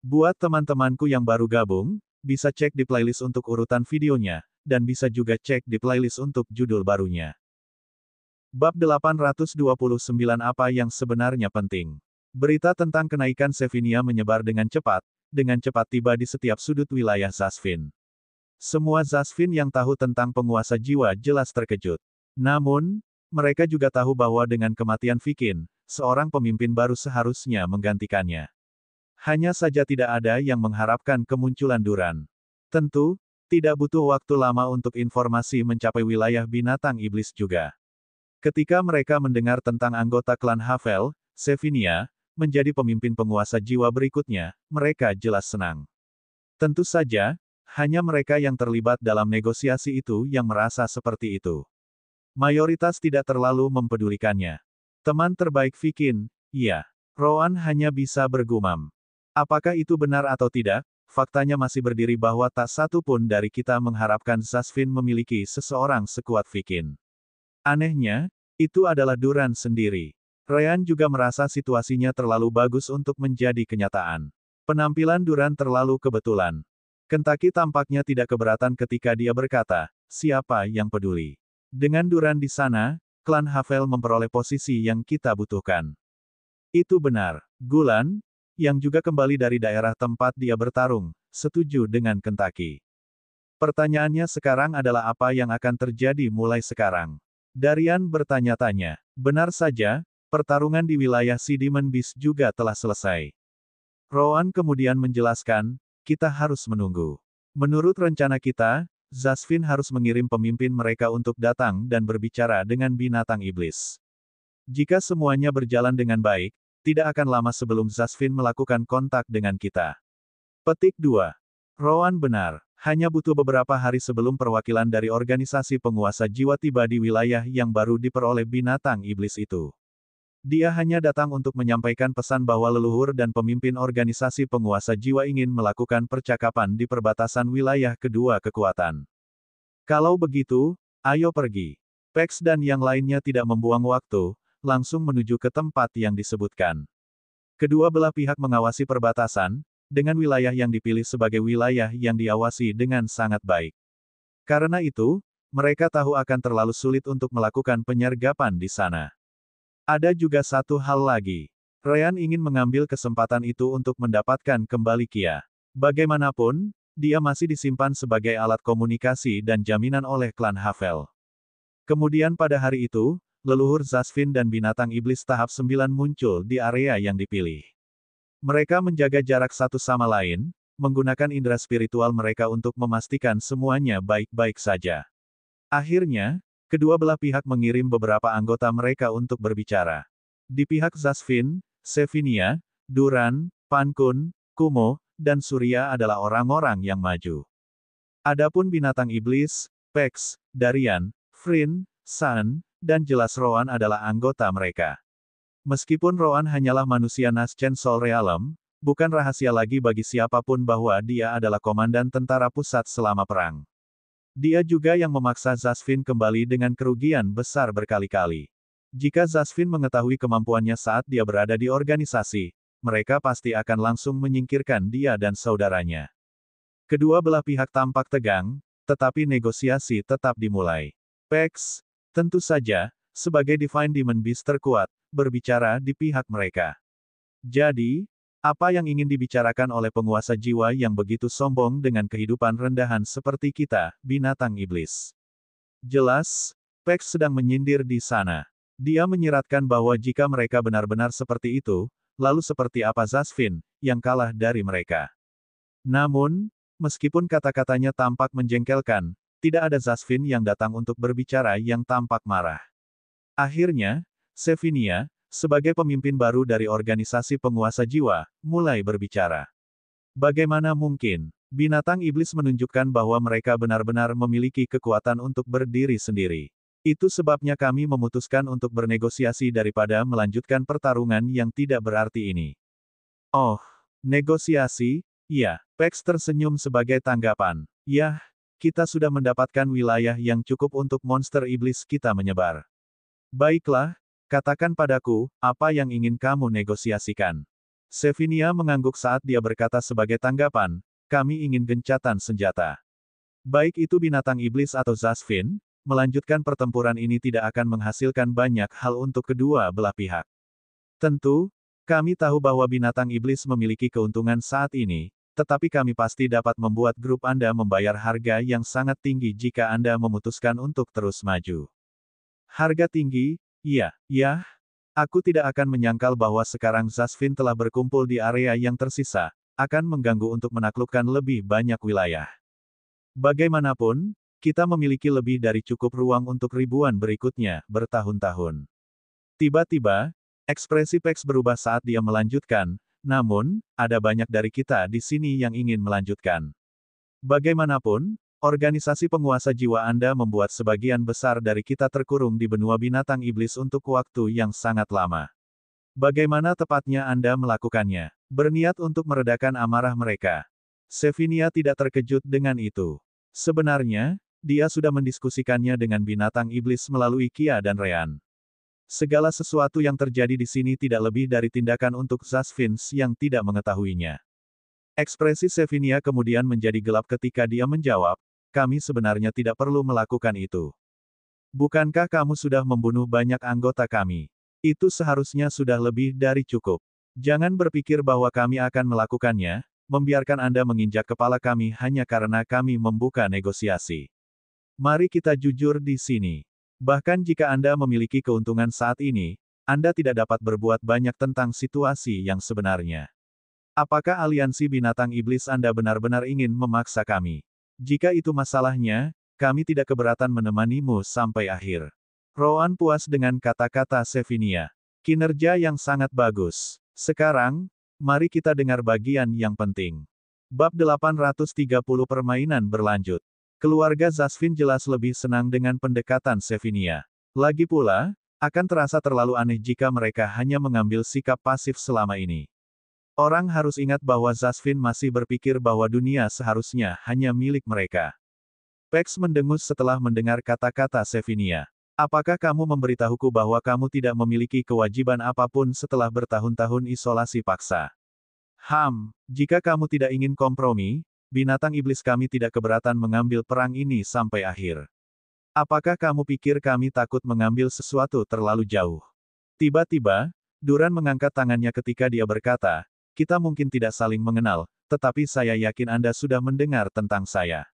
Buat teman-temanku yang baru gabung, bisa cek di playlist untuk urutan videonya, dan bisa juga cek di playlist untuk judul barunya. Bab 829 Apa yang sebenarnya penting. Berita tentang kenaikan Sevinia menyebar dengan cepat tiba di setiap sudut wilayah Zasvin. Semua Zasvin yang tahu tentang penguasa jiwa jelas terkejut. Namun, mereka juga tahu bahwa dengan kematian Vikin, seorang pemimpin baru seharusnya menggantikannya. Hanya saja tidak ada yang mengharapkan kemunculan Duran. Tentu, tidak butuh waktu lama untuk informasi mencapai wilayah binatang iblis juga. Ketika mereka mendengar tentang anggota klan Havel, Sevinia, menjadi pemimpin penguasa jiwa berikutnya, mereka jelas senang. Tentu saja, hanya mereka yang terlibat dalam negosiasi itu yang merasa seperti itu. Mayoritas tidak terlalu mempedulikannya. Teman terbaik Vikin, iya. Rowan hanya bisa bergumam. Apakah itu benar atau tidak, faktanya masih berdiri bahwa tak satu pun dari kita mengharapkan Zasvin memiliki seseorang sekuat Vikin. Anehnya, itu adalah Duran sendiri. Ryan juga merasa situasinya terlalu bagus untuk menjadi kenyataan. Penampilan Duran terlalu kebetulan. Kentucky tampaknya tidak keberatan ketika dia berkata, siapa yang peduli. Dengan Duran di sana, klan Havel memperoleh posisi yang kita butuhkan. Itu benar. Gulan, yang juga kembali dari daerah tempat dia bertarung, setuju dengan Kentucky. Pertanyaannya sekarang adalah apa yang akan terjadi mulai sekarang. Darian bertanya-tanya. Benar saja, pertarungan di wilayah si Demon Beast juga telah selesai. Rowan kemudian menjelaskan, kita harus menunggu. Menurut rencana kita, Zasvin harus mengirim pemimpin mereka untuk datang dan berbicara dengan binatang iblis. Jika semuanya berjalan dengan baik, tidak akan lama sebelum Zasvin melakukan kontak dengan kita. Petik 2. Rowan benar. Hanya butuh beberapa hari sebelum perwakilan dari organisasi penguasa jiwa tiba di wilayah yang baru diperoleh binatang iblis itu. Dia hanya datang untuk menyampaikan pesan bahwa leluhur dan pemimpin organisasi penguasa jiwa ingin melakukan percakapan di perbatasan wilayah kedua kekuatan. Kalau begitu, ayo pergi. Pex dan yang lainnya tidak membuang waktu, langsung menuju ke tempat yang disebutkan. Kedua belah pihak mengawasi perbatasan, dengan wilayah yang dipilih sebagai wilayah yang diawasi dengan sangat baik. Karena itu, mereka tahu akan terlalu sulit untuk melakukan penyergapan di sana. Ada juga satu hal lagi. Ryan ingin mengambil kesempatan itu untuk mendapatkan kembali Kia. Bagaimanapun, dia masih disimpan sebagai alat komunikasi dan jaminan oleh klan Havel. Kemudian pada hari itu, leluhur Zasvin dan binatang iblis tahap 9 muncul di area yang dipilih. Mereka menjaga jarak satu sama lain, menggunakan indera spiritual mereka untuk memastikan semuanya baik-baik saja. Akhirnya, kedua belah pihak mengirim beberapa anggota mereka untuk berbicara. Di pihak Zasvin, Sevinia, Duran, Pankun, Kumo, dan Surya adalah orang-orang yang maju. Adapun binatang iblis, Pex, Darian, Frin, San, dan jelas Rowan adalah anggota mereka. Meskipun Rowan hanyalah manusia Naschen Soul Realm, bukan rahasia lagi bagi siapapun bahwa dia adalah komandan tentara pusat selama perang. Dia juga yang memaksa Zasvin kembali dengan kerugian besar berkali-kali. Jika Zasvin mengetahui kemampuannya saat dia berada di organisasi, mereka pasti akan langsung menyingkirkan dia dan saudaranya. Kedua belah pihak tampak tegang, tetapi negosiasi tetap dimulai. Pex, tentu saja, sebagai Divine Demon Beast terkuat, berbicara di pihak mereka. Jadi, apa yang ingin dibicarakan oleh penguasa jiwa yang begitu sombong dengan kehidupan rendahan seperti kita, binatang iblis? Jelas, Pex sedang menyindir di sana. Dia menyiratkan bahwa jika mereka benar-benar seperti itu, lalu seperti apa Zasvin, yang kalah dari mereka? Namun, meskipun kata-katanya tampak menjengkelkan, tidak ada Zasvin yang datang untuk berbicara yang tampak marah. Akhirnya, Sevinia, sebagai pemimpin baru dari organisasi penguasa jiwa, mulai berbicara. Bagaimana mungkin, binatang iblis menunjukkan bahwa mereka benar-benar memiliki kekuatan untuk berdiri sendiri. Itu sebabnya kami memutuskan untuk bernegosiasi daripada melanjutkan pertarungan yang tidak berarti ini. Oh, negosiasi? Iya, Pex tersenyum sebagai tanggapan. Yah, kita sudah mendapatkan wilayah yang cukup untuk monster iblis kita menyebar. Baiklah, katakan padaku, apa yang ingin kamu negosiasikan? Sevinia mengangguk saat dia berkata sebagai tanggapan, kami ingin gencatan senjata. Baik itu binatang iblis atau Zasvin, melanjutkan pertempuran ini tidak akan menghasilkan banyak hal untuk kedua belah pihak. Tentu, kami tahu bahwa binatang iblis memiliki keuntungan saat ini, tetapi kami pasti dapat membuat grup Anda membayar harga yang sangat tinggi jika Anda memutuskan untuk terus maju. Harga tinggi? Iya, aku tidak akan menyangkal bahwa sekarang Zasvin telah berkumpul di area yang tersisa, akan mengganggu untuk menaklukkan lebih banyak wilayah. Bagaimanapun, kita memiliki lebih dari cukup ruang untuk ribuan berikutnya, bertahun-tahun. Tiba-tiba, ekspresi Pex berubah saat dia melanjutkan, namun, ada banyak dari kita di sini yang ingin melanjutkan. Bagaimanapun, organisasi penguasa jiwa Anda membuat sebagian besar dari kita terkurung di benua binatang iblis untuk waktu yang sangat lama. Bagaimana tepatnya Anda melakukannya? Berniat untuk meredakan amarah mereka. Sevinia tidak terkejut dengan itu. Sebenarnya, dia sudah mendiskusikannya dengan binatang iblis melalui Kia dan Rean. Segala sesuatu yang terjadi di sini tidak lebih dari tindakan untuk Zasvins yang tidak mengetahuinya. Ekspresi Sevinia kemudian menjadi gelap ketika dia menjawab, kami sebenarnya tidak perlu melakukan itu. Bukankah kamu sudah membunuh banyak anggota kami? Itu seharusnya sudah lebih dari cukup. Jangan berpikir bahwa kami akan melakukannya, membiarkan Anda menginjak kepala kami hanya karena kami membuka negosiasi. Mari kita jujur di sini. Bahkan jika Anda memiliki keuntungan saat ini, Anda tidak dapat berbuat banyak tentang situasi yang sebenarnya. Apakah aliansi binatang iblis Anda benar-benar ingin memaksa kami? Jika itu masalahnya, kami tidak keberatan menemanimu sampai akhir. Rowan puas dengan kata-kata Sevinia. Kinerja yang sangat bagus. Sekarang, mari kita dengar bagian yang penting. Bab 830 permainan berlanjut. Keluarga Zasvin jelas lebih senang dengan pendekatan Sevinia. Lagi pula, akan terasa terlalu aneh jika mereka hanya mengambil sikap pasif selama ini. Orang harus ingat bahwa Zasvin masih berpikir bahwa dunia seharusnya hanya milik mereka. Pex mendengus setelah mendengar kata-kata Sevinia. Apakah kamu memberitahuku bahwa kamu tidak memiliki kewajiban apapun setelah bertahun-tahun isolasi paksa? Jika kamu tidak ingin kompromi, binatang iblis kami tidak keberatan mengambil perang ini sampai akhir. Apakah kamu pikir kami takut mengambil sesuatu terlalu jauh? Tiba-tiba, Duran mengangkat tangannya ketika dia berkata, kita mungkin tidak saling mengenal, tetapi saya yakin Anda sudah mendengar tentang saya.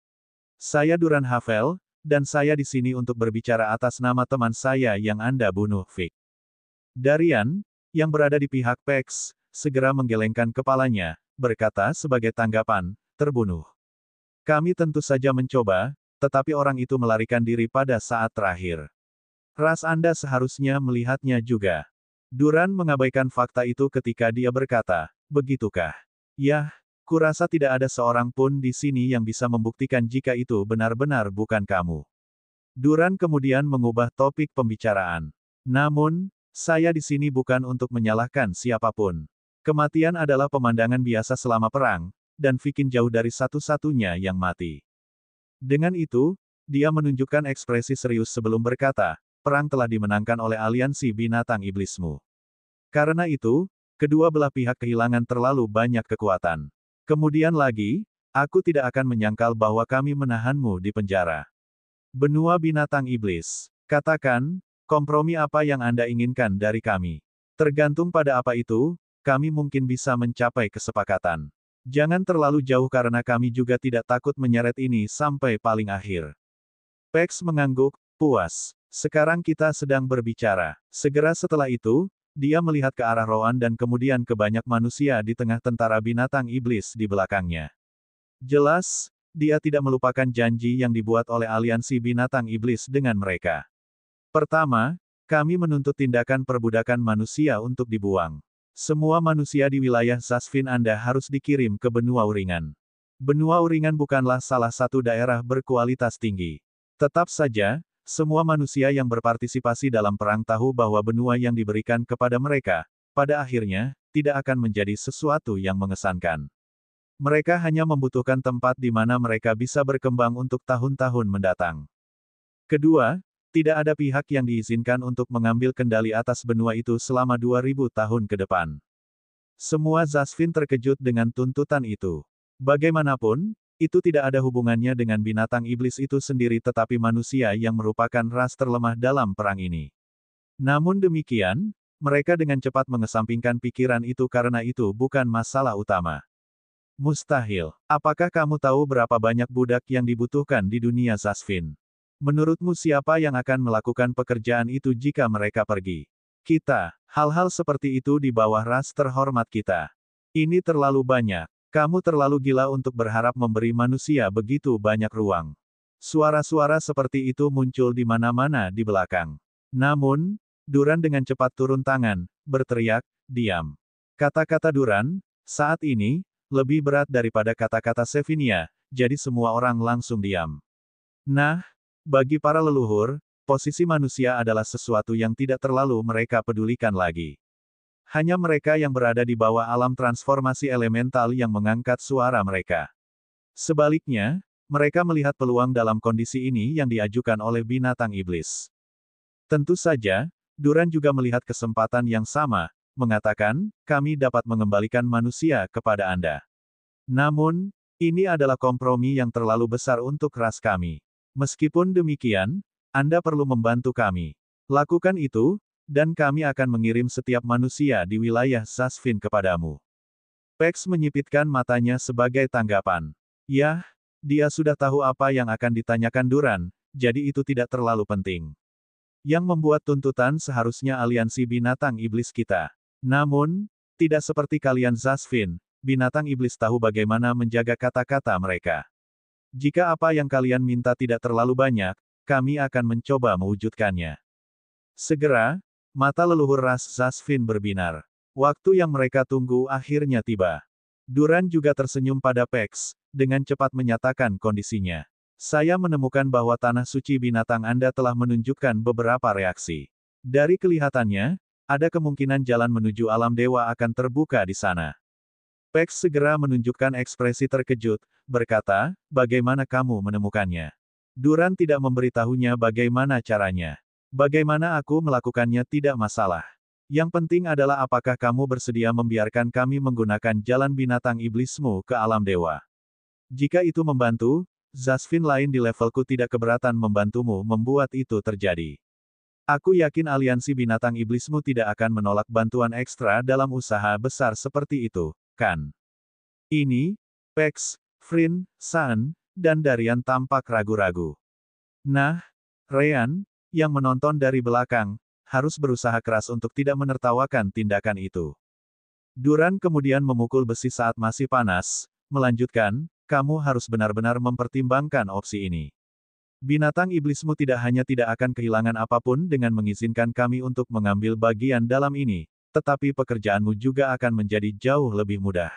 Saya Duran Havel, dan saya di sini untuk berbicara atas nama teman saya yang Anda bunuh, Vic. Darian, yang berada di pihak Pex, segera menggelengkan kepalanya, berkata sebagai tanggapan, terbunuh. Kami tentu saja mencoba, tetapi orang itu melarikan diri pada saat terakhir. Ras Anda seharusnya melihatnya juga. Duran mengabaikan fakta itu ketika dia berkata, begitukah? Yah, kurasa tidak ada seorang pun di sini yang bisa membuktikan jika itu benar-benar bukan kamu. Duran kemudian mengubah topik pembicaraan. Namun, saya di sini bukan untuk menyalahkan siapapun. Kematian adalah pemandangan biasa selama perang, dan Vikin jauh dari satu-satunya yang mati. Dengan itu, dia menunjukkan ekspresi serius sebelum berkata, perang telah dimenangkan oleh aliansi binatang iblismu. Karena itu, kedua belah pihak kehilangan terlalu banyak kekuatan. Kemudian lagi, aku tidak akan menyangkal bahwa kami menahanmu di penjara. Benua binatang iblis. Katakan, kompromi apa yang Anda inginkan dari kami. Tergantung pada apa itu, kami mungkin bisa mencapai kesepakatan. Jangan terlalu jauh karena kami juga tidak takut menyeret ini sampai paling akhir. Pex mengangguk, puas. Sekarang kita sedang berbicara. Segera setelah itu, dia melihat ke arah Rowan dan kemudian ke banyak manusia di tengah tentara binatang iblis di belakangnya. Jelas, dia tidak melupakan janji yang dibuat oleh aliansi binatang iblis dengan mereka. Pertama, kami menuntut tindakan perbudakan manusia untuk dibuang. Semua manusia di wilayah Zasvin Anda harus dikirim ke benua Uringan. Benua Uringan bukanlah salah satu daerah berkualitas tinggi. Tetap saja, semua manusia yang berpartisipasi dalam perang tahu bahwa benua yang diberikan kepada mereka, pada akhirnya, tidak akan menjadi sesuatu yang mengesankan. Mereka hanya membutuhkan tempat di mana mereka bisa berkembang untuk tahun-tahun mendatang. Kedua, tidak ada pihak yang diizinkan untuk mengambil kendali atas benua itu selama 2000 tahun ke depan. Semua Zasvin terkejut dengan tuntutan itu. Bagaimanapun, itu tidak ada hubungannya dengan binatang iblis itu sendiri tetapi manusia yang merupakan ras terlemah dalam perang ini. Namun demikian, mereka dengan cepat mengesampingkan pikiran itu karena itu bukan masalah utama. Mustahil. Apakah kamu tahu berapa banyak budak yang dibutuhkan di dunia Zasvin? Menurutmu siapa yang akan melakukan pekerjaan itu jika mereka pergi? Kita. Hal-hal seperti itu di bawah ras terhormat kita. Ini terlalu banyak. Kamu terlalu gila untuk berharap memberi manusia begitu banyak ruang. Suara-suara seperti itu muncul di mana-mana di belakang. Namun, Duran dengan cepat turun tangan, berteriak, "Diam." Kata-kata Duran, saat ini, lebih berat daripada kata-kata Sevinia, jadi semua orang langsung diam. Nah, bagi para leluhur, posisi manusia adalah sesuatu yang tidak terlalu mereka pedulikan lagi. Hanya mereka yang berada di bawah alam transformasi elemental yang mengangkat suara mereka. Sebaliknya, mereka melihat peluang dalam kondisi ini yang diajukan oleh binatang iblis. Tentu saja, Duran juga melihat kesempatan yang sama, mengatakan, "Kami dapat mengembalikan manusia kepada Anda. Namun, ini adalah kompromi yang terlalu besar untuk ras kami. Meskipun demikian, Anda perlu membantu kami. Lakukan itu, dan kami akan mengirim setiap manusia di wilayah Zasvin kepadamu." Pex menyipitkan matanya sebagai tanggapan. Yah, dia sudah tahu apa yang akan ditanyakan Duran, jadi itu tidak terlalu penting. Yang membuat tuntutan seharusnya aliansi binatang iblis kita. Namun, tidak seperti kalian Zasvin, binatang iblis tahu bagaimana menjaga kata-kata mereka. Jika apa yang kalian minta tidak terlalu banyak, kami akan mencoba mewujudkannya. Segera, mata leluhur ras Zasvin berbinar. Waktu yang mereka tunggu akhirnya tiba. Duran juga tersenyum pada Pex, dengan cepat menyatakan kondisinya. Saya menemukan bahwa tanah suci binatang Anda telah menunjukkan beberapa reaksi. Dari kelihatannya, ada kemungkinan jalan menuju alam dewa akan terbuka di sana. Pex segera menunjukkan ekspresi terkejut, berkata, "Bagaimana kamu menemukannya?" Duran tidak memberitahunya bagaimana caranya. "Bagaimana aku melakukannya tidak masalah. Yang penting adalah apakah kamu bersedia membiarkan kami menggunakan jalan binatang iblismu ke alam dewa. Jika itu membantu, Zasvin lain di levelku tidak keberatan membantumu membuat itu terjadi. Aku yakin aliansi binatang iblismu tidak akan menolak bantuan ekstra dalam usaha besar seperti itu, kan?" Ini, Pex, Frin, San, dan Darian tampak ragu-ragu. Nah, Ryan, yang menonton dari belakang, harus berusaha keras untuk tidak menertawakan tindakan itu. Duran kemudian memukul besi saat masih panas, melanjutkan, "Kamu harus benar-benar mempertimbangkan opsi ini. Binatang iblismu tidak hanya tidak akan kehilangan apapun dengan mengizinkan kami untuk mengambil bagian dalam ini, tetapi pekerjaanmu juga akan menjadi jauh lebih mudah.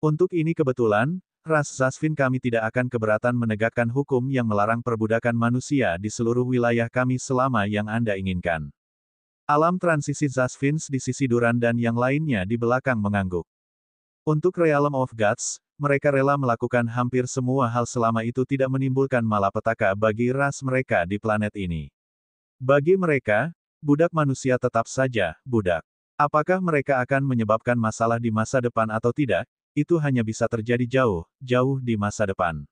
Untuk ini kebetulan, ras Zasvin kami tidak akan keberatan menegakkan hukum yang melarang perbudakan manusia di seluruh wilayah kami selama yang Anda inginkan." Alam transisi Zasvin di sisi Duran dan yang lainnya di belakang mengangguk. Untuk Realm of Gods, mereka rela melakukan hampir semua hal selama itu tidak menimbulkan malapetaka bagi ras mereka di planet ini. Bagi mereka, budak manusia tetap saja budak. Apakah mereka akan menyebabkan masalah di masa depan atau tidak, itu hanya bisa terjadi jauh, jauh di masa depan.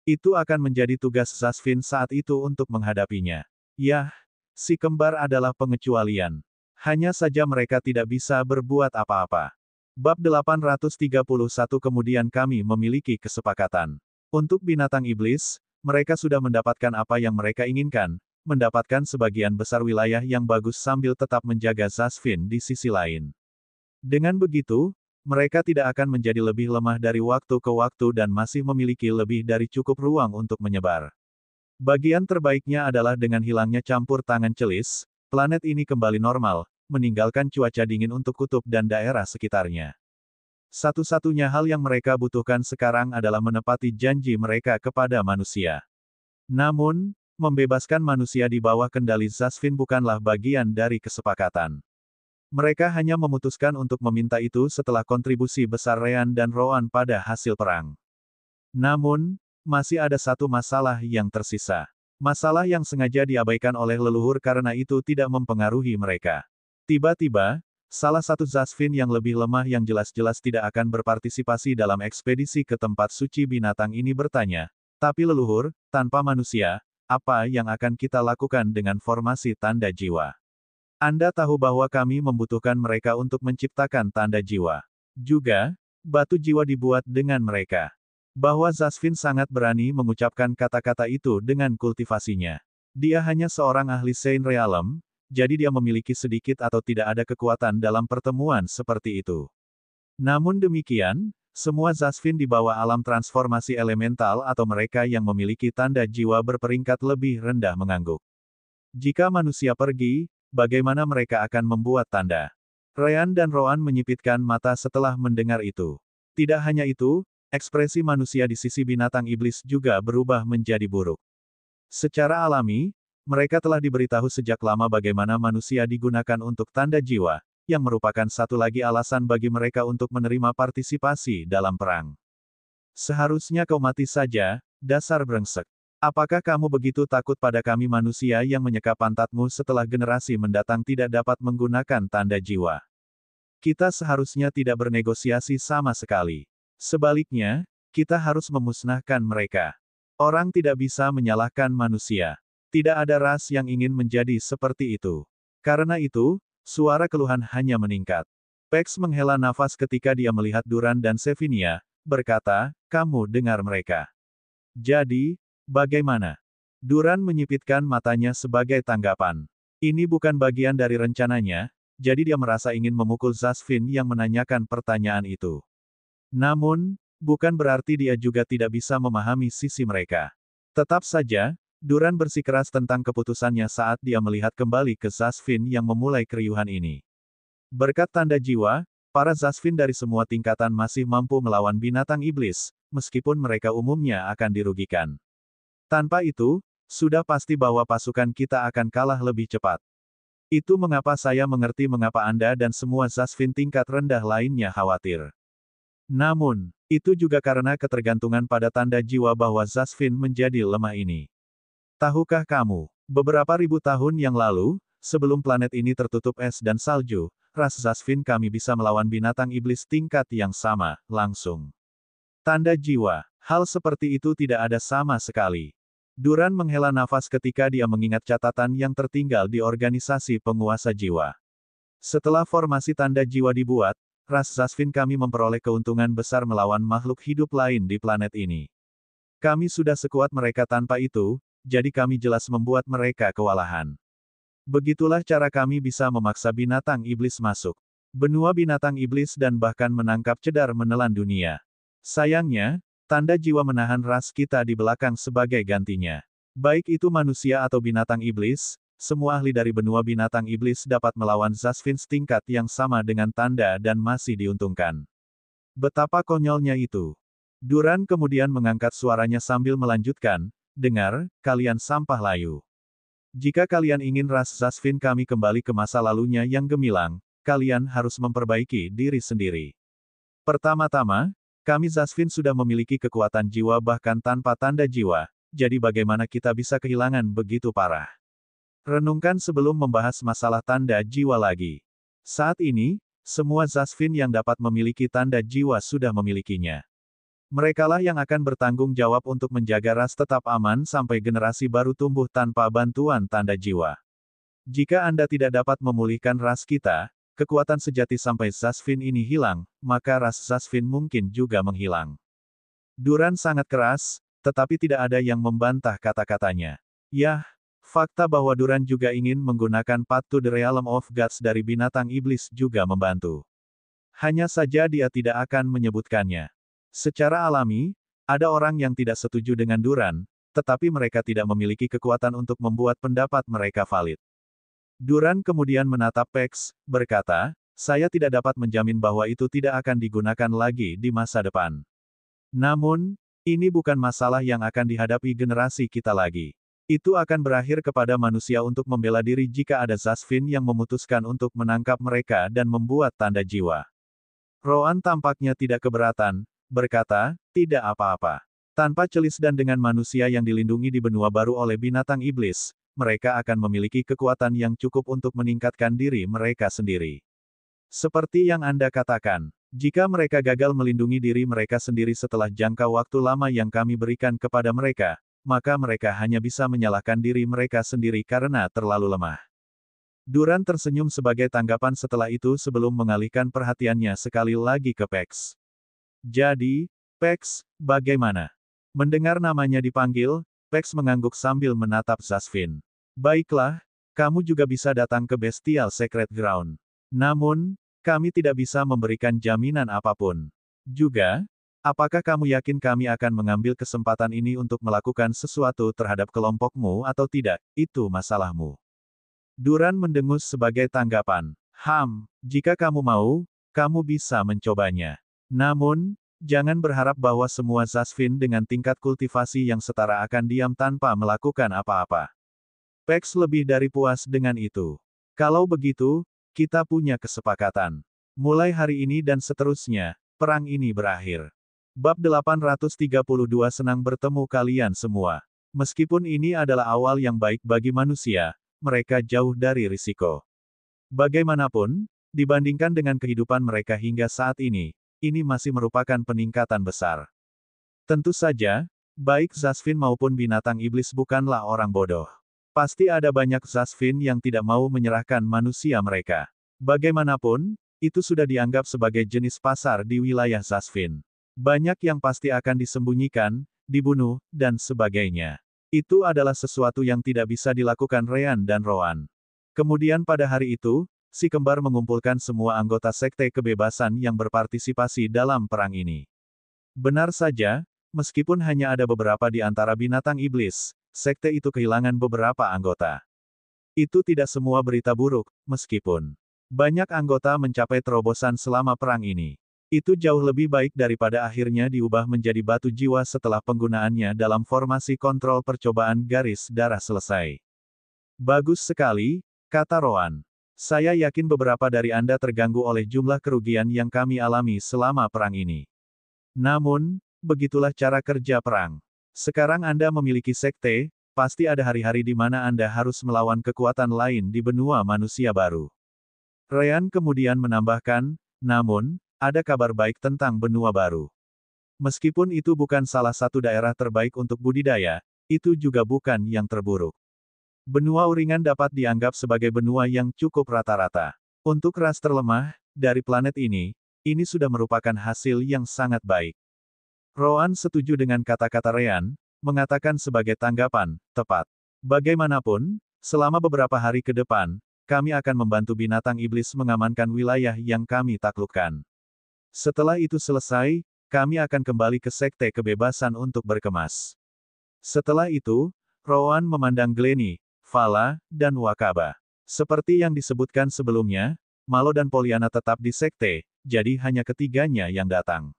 Itu akan menjadi tugas Zasvin saat itu untuk menghadapinya. Yah, si kembar adalah pengecualian. Hanya saja mereka tidak bisa berbuat apa-apa. Bab 831 kemudian kami memiliki kesepakatan. Untuk binatang iblis, mereka sudah mendapatkan apa yang mereka inginkan, mendapatkan sebagian besar wilayah yang bagus sambil tetap menjaga Zasvin di sisi lain. Dengan begitu, mereka tidak akan menjadi lebih lemah dari waktu ke waktu dan masih memiliki lebih dari cukup ruang untuk menyebar. Bagian terbaiknya adalah dengan hilangnya campur tangan celis, planet ini kembali normal, meninggalkan cuaca dingin untuk kutub dan daerah sekitarnya. Satu-satunya hal yang mereka butuhkan sekarang adalah menepati janji mereka kepada manusia. Namun, membebaskan manusia di bawah kendali Zasvin bukanlah bagian dari kesepakatan. Mereka hanya memutuskan untuk meminta itu setelah kontribusi besar Ryan dan Rowan pada hasil perang. Namun, masih ada satu masalah yang tersisa. Masalah yang sengaja diabaikan oleh leluhur karena itu tidak mempengaruhi mereka. Tiba-tiba, salah satu Zasvin yang lebih lemah yang jelas-jelas tidak akan berpartisipasi dalam ekspedisi ke tempat suci binatang ini bertanya, tapi leluhur, tanpa manusia, apa yang akan kita lakukan dengan formasi tanda jiwa? Anda tahu bahwa kami membutuhkan mereka untuk menciptakan tanda jiwa. Juga, batu jiwa dibuat dengan mereka. Bahwa Zasvin sangat berani mengucapkan kata-kata itu dengan kultivasinya. Dia hanya seorang ahli Saint Realm, jadi dia memiliki sedikit atau tidak ada kekuatan dalam pertemuan seperti itu. Namun demikian, semua Zasvin di bawah alam transformasi elemental atau mereka yang memiliki tanda jiwa berperingkat lebih rendah mengangguk. Jika manusia pergi, bagaimana mereka akan membuat tanda? Ryan dan Roan menyipitkan mata setelah mendengar itu. Tidak hanya itu, ekspresi manusia di sisi binatang iblis juga berubah menjadi buruk. Secara alami, mereka telah diberitahu sejak lama bagaimana manusia digunakan untuk tanda jiwa, yang merupakan satu lagi alasan bagi mereka untuk menerima partisipasi dalam perang. Seharusnya kau mati saja, dasar brengsek. Apakah kamu begitu takut pada kami manusia yang menyeka pantatmu setelah generasi mendatang tidak dapat menggunakan tanda jiwa? Kita seharusnya tidak bernegosiasi sama sekali. Sebaliknya, kita harus memusnahkan mereka. Orang tidak bisa menyalahkan manusia. Tidak ada ras yang ingin menjadi seperti itu. Karena itu, suara keluhan hanya meningkat. Pex menghela nafas ketika dia melihat Duran dan Sevinia, berkata, kamu dengar mereka. Jadi, bagaimana? Duran menyipitkan matanya sebagai tanggapan. Ini bukan bagian dari rencananya, jadi dia merasa ingin memukul Zasvin yang menanyakan pertanyaan itu. Namun, bukan berarti dia juga tidak bisa memahami sisi mereka. Tetap saja, Duran bersikeras tentang keputusannya saat dia melihat kembali ke Zasvin yang memulai keriuhan ini. Berkat tanda jiwa, para Zasvin dari semua tingkatan masih mampu melawan binatang iblis, meskipun mereka umumnya akan dirugikan. Tanpa itu, sudah pasti bahwa pasukan kita akan kalah lebih cepat. Itu mengapa saya mengerti mengapa Anda dan semua Zasvin tingkat rendah lainnya khawatir. Namun, itu juga karena ketergantungan pada tanda jiwa bahwa Zasvin menjadi lemah ini. Tahukah kamu, beberapa ribu tahun yang lalu, sebelum planet ini tertutup es dan salju, ras Zasvin kami bisa melawan binatang iblis tingkat yang sama, langsung. Tanda jiwa, hal seperti itu tidak ada sama sekali. Duran menghela nafas ketika dia mengingat catatan yang tertinggal di organisasi penguasa jiwa. Setelah formasi tanda jiwa dibuat, ras Zasvin kami memperoleh keuntungan besar melawan makhluk hidup lain di planet ini. Kami sudah sekuat mereka tanpa itu, jadi kami jelas membuat mereka kewalahan. Begitulah cara kami bisa memaksa binatang iblis masuk. Benua binatang iblis dan bahkan menangkap cedar menelan dunia. Sayangnya, tanda jiwa menahan ras kita di belakang sebagai gantinya. Baik itu manusia atau binatang iblis, semua ahli dari benua binatang iblis dapat melawan Zasvin tingkat yang sama dengan tanda dan masih diuntungkan. Betapa konyolnya itu. Duran kemudian mengangkat suaranya sambil melanjutkan, dengar, kalian sampah layu. Jika kalian ingin ras Zasvin kami kembali ke masa lalunya yang gemilang, kalian harus memperbaiki diri sendiri. Pertama-tama, kami Zasvin sudah memiliki kekuatan jiwa bahkan tanpa tanda jiwa, jadi bagaimana kita bisa kehilangan begitu parah? Renungkan sebelum membahas masalah tanda jiwa lagi. Saat ini, semua Zasvin yang dapat memiliki tanda jiwa sudah memilikinya. Merekalah yang akan bertanggung jawab untuk menjaga ras tetap aman sampai generasi baru tumbuh tanpa bantuan tanda jiwa. Jika Anda tidak dapat memulihkan ras kita, kekuatan sejati sampai Zasvin ini hilang, maka ras Zasvin mungkin juga menghilang. Duran sangat keras, tetapi tidak ada yang membantah kata-katanya. Yah, fakta bahwa Duran juga ingin menggunakan Path to the Realm of Gods dari binatang iblis juga membantu. Hanya saja dia tidak akan menyebutkannya. Secara alami, ada orang yang tidak setuju dengan Duran, tetapi mereka tidak memiliki kekuatan untuk membuat pendapat mereka valid. Duran kemudian menatap Pex, berkata, saya tidak dapat menjamin bahwa itu tidak akan digunakan lagi di masa depan. Namun, ini bukan masalah yang akan dihadapi generasi kita lagi. Itu akan berakhir kepada manusia untuk membela diri jika ada Zasvin yang memutuskan untuk menangkap mereka dan membuat tanda jiwa. Roan tampaknya tidak keberatan, berkata, tidak apa-apa. Tanpa celis dan dengan manusia yang dilindungi di benua baru oleh binatang iblis, mereka akan memiliki kekuatan yang cukup untuk meningkatkan diri mereka sendiri. Seperti yang Anda katakan, jika mereka gagal melindungi diri mereka sendiri setelah jangka waktu lama yang kami berikan kepada mereka, maka mereka hanya bisa menyalahkan diri mereka sendiri karena terlalu lemah. Duran tersenyum sebagai tanggapan setelah itu sebelum mengalihkan perhatiannya sekali lagi ke Pax. Jadi, Pax, bagaimana? Mendengar namanya dipanggil, Pax mengangguk sambil menatap Zasvin. Baiklah, kamu juga bisa datang ke Bestial Secret Ground. Namun, kami tidak bisa memberikan jaminan apapun. Juga, apakah kamu yakin kami akan mengambil kesempatan ini untuk melakukan sesuatu terhadap kelompokmu atau tidak, itu masalahmu. Duran mendengus sebagai tanggapan. Jika kamu mau, kamu bisa mencobanya. Namun, jangan berharap bahwa semua Zasvin dengan tingkat kultivasi yang setara akan diam tanpa melakukan apa-apa. Pax lebih dari puas dengan itu. Kalau begitu, kita punya kesepakatan. Mulai hari ini dan seterusnya, perang ini berakhir. Bab 832 senang bertemu kalian semua. Meskipun ini adalah awal yang baik bagi manusia, mereka jauh dari risiko. Bagaimanapun, dibandingkan dengan kehidupan mereka hingga saat ini masih merupakan peningkatan besar. Tentu saja, baik Zasvin maupun binatang iblis bukanlah orang bodoh. Pasti ada banyak Zasvin yang tidak mau menyerahkan manusia mereka. Bagaimanapun, itu sudah dianggap sebagai jenis pasar di wilayah Zasvin. Banyak yang pasti akan disembunyikan, dibunuh, dan sebagainya. Itu adalah sesuatu yang tidak bisa dilakukan Ryan dan Rowan. Kemudian pada hari itu, si kembar mengumpulkan semua anggota Sekte Kebebasan yang berpartisipasi dalam perang ini. Benar saja, meskipun hanya ada beberapa di antara binatang iblis, sekte itu kehilangan beberapa anggota. Itu tidak semua berita buruk, meskipun banyak anggota mencapai terobosan selama perang ini. Itu jauh lebih baik daripada akhirnya diubah menjadi batu jiwa setelah penggunaannya dalam formasi kontrol percobaan garis darah selesai. Bagus sekali, kata Rowan. Saya yakin beberapa dari Anda terganggu oleh jumlah kerugian yang kami alami selama perang ini. Namun, begitulah cara kerja perang. Sekarang Anda memiliki sekte, pasti ada hari-hari di mana Anda harus melawan kekuatan lain di benua manusia baru. Ryan kemudian menambahkan, namun, ada kabar baik tentang benua baru. Meskipun itu bukan salah satu daerah terbaik untuk budidaya, itu juga bukan yang terburuk. Benua Uringan dapat dianggap sebagai benua yang cukup rata-rata. Untuk ras terlemah, dari planet ini sudah merupakan hasil yang sangat baik. Rowan setuju dengan kata-kata Ryan, mengatakan sebagai tanggapan, tepat. Bagaimanapun, selama beberapa hari ke depan, kami akan membantu binatang iblis mengamankan wilayah yang kami taklukkan. Setelah itu selesai, kami akan kembali ke Sekte Kebebasan untuk berkemas. Setelah itu, Rowan memandang Glennie, Vala, dan Wakaba. Seperti yang disebutkan sebelumnya, Malo dan Pollyanna tetap di Sekte, jadi hanya ketiganya yang datang.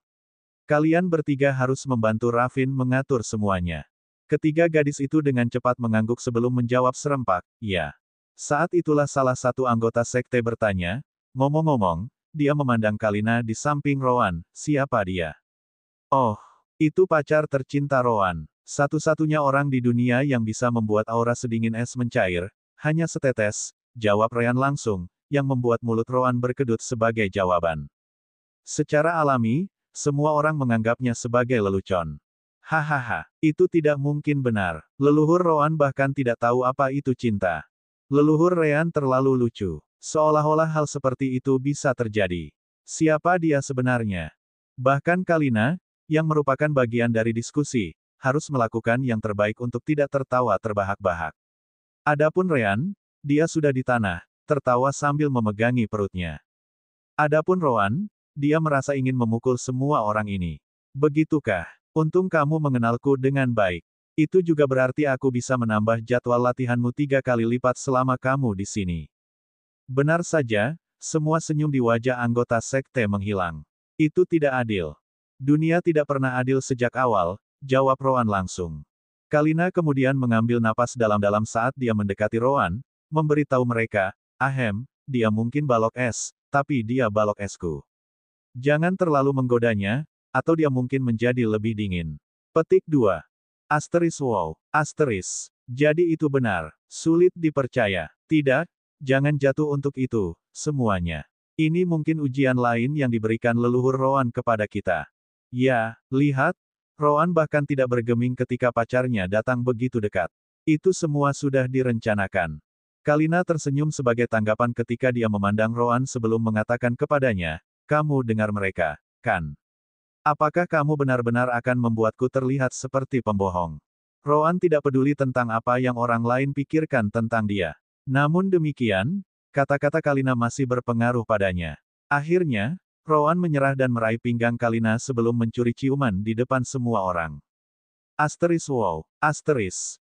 Kalian bertiga harus membantu Ravin mengatur semuanya. Ketiga gadis itu dengan cepat mengangguk sebelum menjawab serempak, ya. Saat itulah salah satu anggota Sekte bertanya, ngomong-ngomong, dia memandang Kalina di samping Rowan, siapa dia? Oh, itu pacar tercinta Rowan. Satu-satunya orang di dunia yang bisa membuat aura sedingin es mencair, hanya setetes, jawab Ryan langsung, yang membuat mulut Rowan berkedut sebagai jawaban. Secara alami, semua orang menganggapnya sebagai lelucon. Hahaha, itu tidak mungkin benar. Leluhur Rowan bahkan tidak tahu apa itu cinta. Leluhur Ryan terlalu lucu. Seolah-olah hal seperti itu bisa terjadi. Siapa dia sebenarnya? Bahkan Kalina, yang merupakan bagian dari diskusi, harus melakukan yang terbaik untuk tidak tertawa terbahak-bahak. Adapun Ryan, dia sudah di tanah, tertawa sambil memegangi perutnya. Adapun Rowan, dia merasa ingin memukul semua orang ini. Begitukah? Untung kamu mengenalku dengan baik. Itu juga berarti aku bisa menambah jadwal latihanmu 3 kali lipat selama kamu di sini. Benar saja, semua senyum di wajah anggota sekte menghilang. Itu tidak adil. Dunia tidak pernah adil sejak awal, jawab Rowan langsung. Kalina kemudian mengambil napas dalam-dalam saat dia mendekati Rowan, memberitahu mereka, dia mungkin balok es, tapi dia balok esku. Jangan terlalu menggodanya, atau dia mungkin menjadi lebih dingin. Petik 2. Wow. Jadi itu benar. Sulit dipercaya. Tidak, jangan jatuh untuk itu, semuanya. Ini mungkin ujian lain yang diberikan leluhur Roan kepada kita. Ya, lihat, Roan bahkan tidak bergeming ketika pacarnya datang begitu dekat. Itu semua sudah direncanakan. Kalina tersenyum sebagai tanggapan ketika dia memandang Roan sebelum mengatakan kepadanya, kamu dengar mereka, kan? Apakah kamu benar-benar akan membuatku terlihat seperti pembohong? Roan tidak peduli tentang apa yang orang lain pikirkan tentang dia. Namun demikian, kata-kata Kalina masih berpengaruh padanya. Akhirnya, Roan menyerah dan meraih pinggang Kalina sebelum mencuri ciuman di depan semua orang. Wow,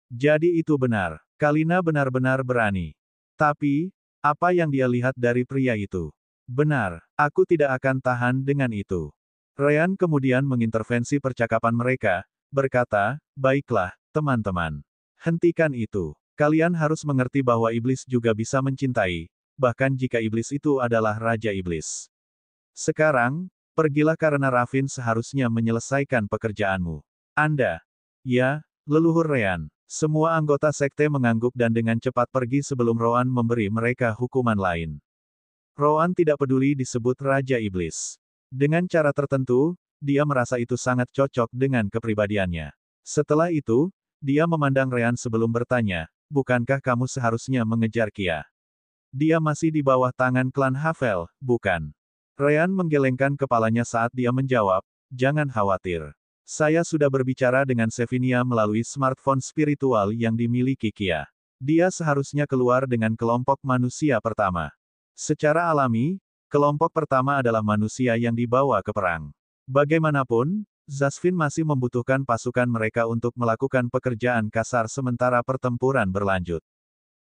jadi itu benar. Kalina benar-benar berani. Tapi, apa yang dia lihat dari pria itu? Benar, aku tidak akan tahan dengan itu. Ryan kemudian mengintervensi percakapan mereka, berkata, baiklah, teman-teman. Hentikan itu. Kalian harus mengerti bahwa iblis juga bisa mencintai, bahkan jika iblis itu adalah Raja Iblis. Sekarang, pergilah karena Ravin seharusnya menyelesaikan pekerjaanmu. Anda. Ya, leluhur Ryan. Semua anggota sekte mengangguk dan dengan cepat pergi sebelum Roan memberi mereka hukuman lain. Roan tidak peduli disebut Raja Iblis. Dengan cara tertentu, dia merasa itu sangat cocok dengan kepribadiannya. Setelah itu, dia memandang Ryan sebelum bertanya, bukankah kamu seharusnya mengejar Kia? Dia masih di bawah tangan klan Havel, bukan? Ryan menggelengkan kepalanya saat dia menjawab, jangan khawatir. Saya sudah berbicara dengan Sevinia melalui smartphone spiritual yang dimiliki Kia. Dia seharusnya keluar dengan kelompok manusia pertama. Secara alami, kelompok pertama adalah manusia yang dibawa ke perang. Bagaimanapun, Zasvin masih membutuhkan pasukan mereka untuk melakukan pekerjaan kasar sementara pertempuran berlanjut.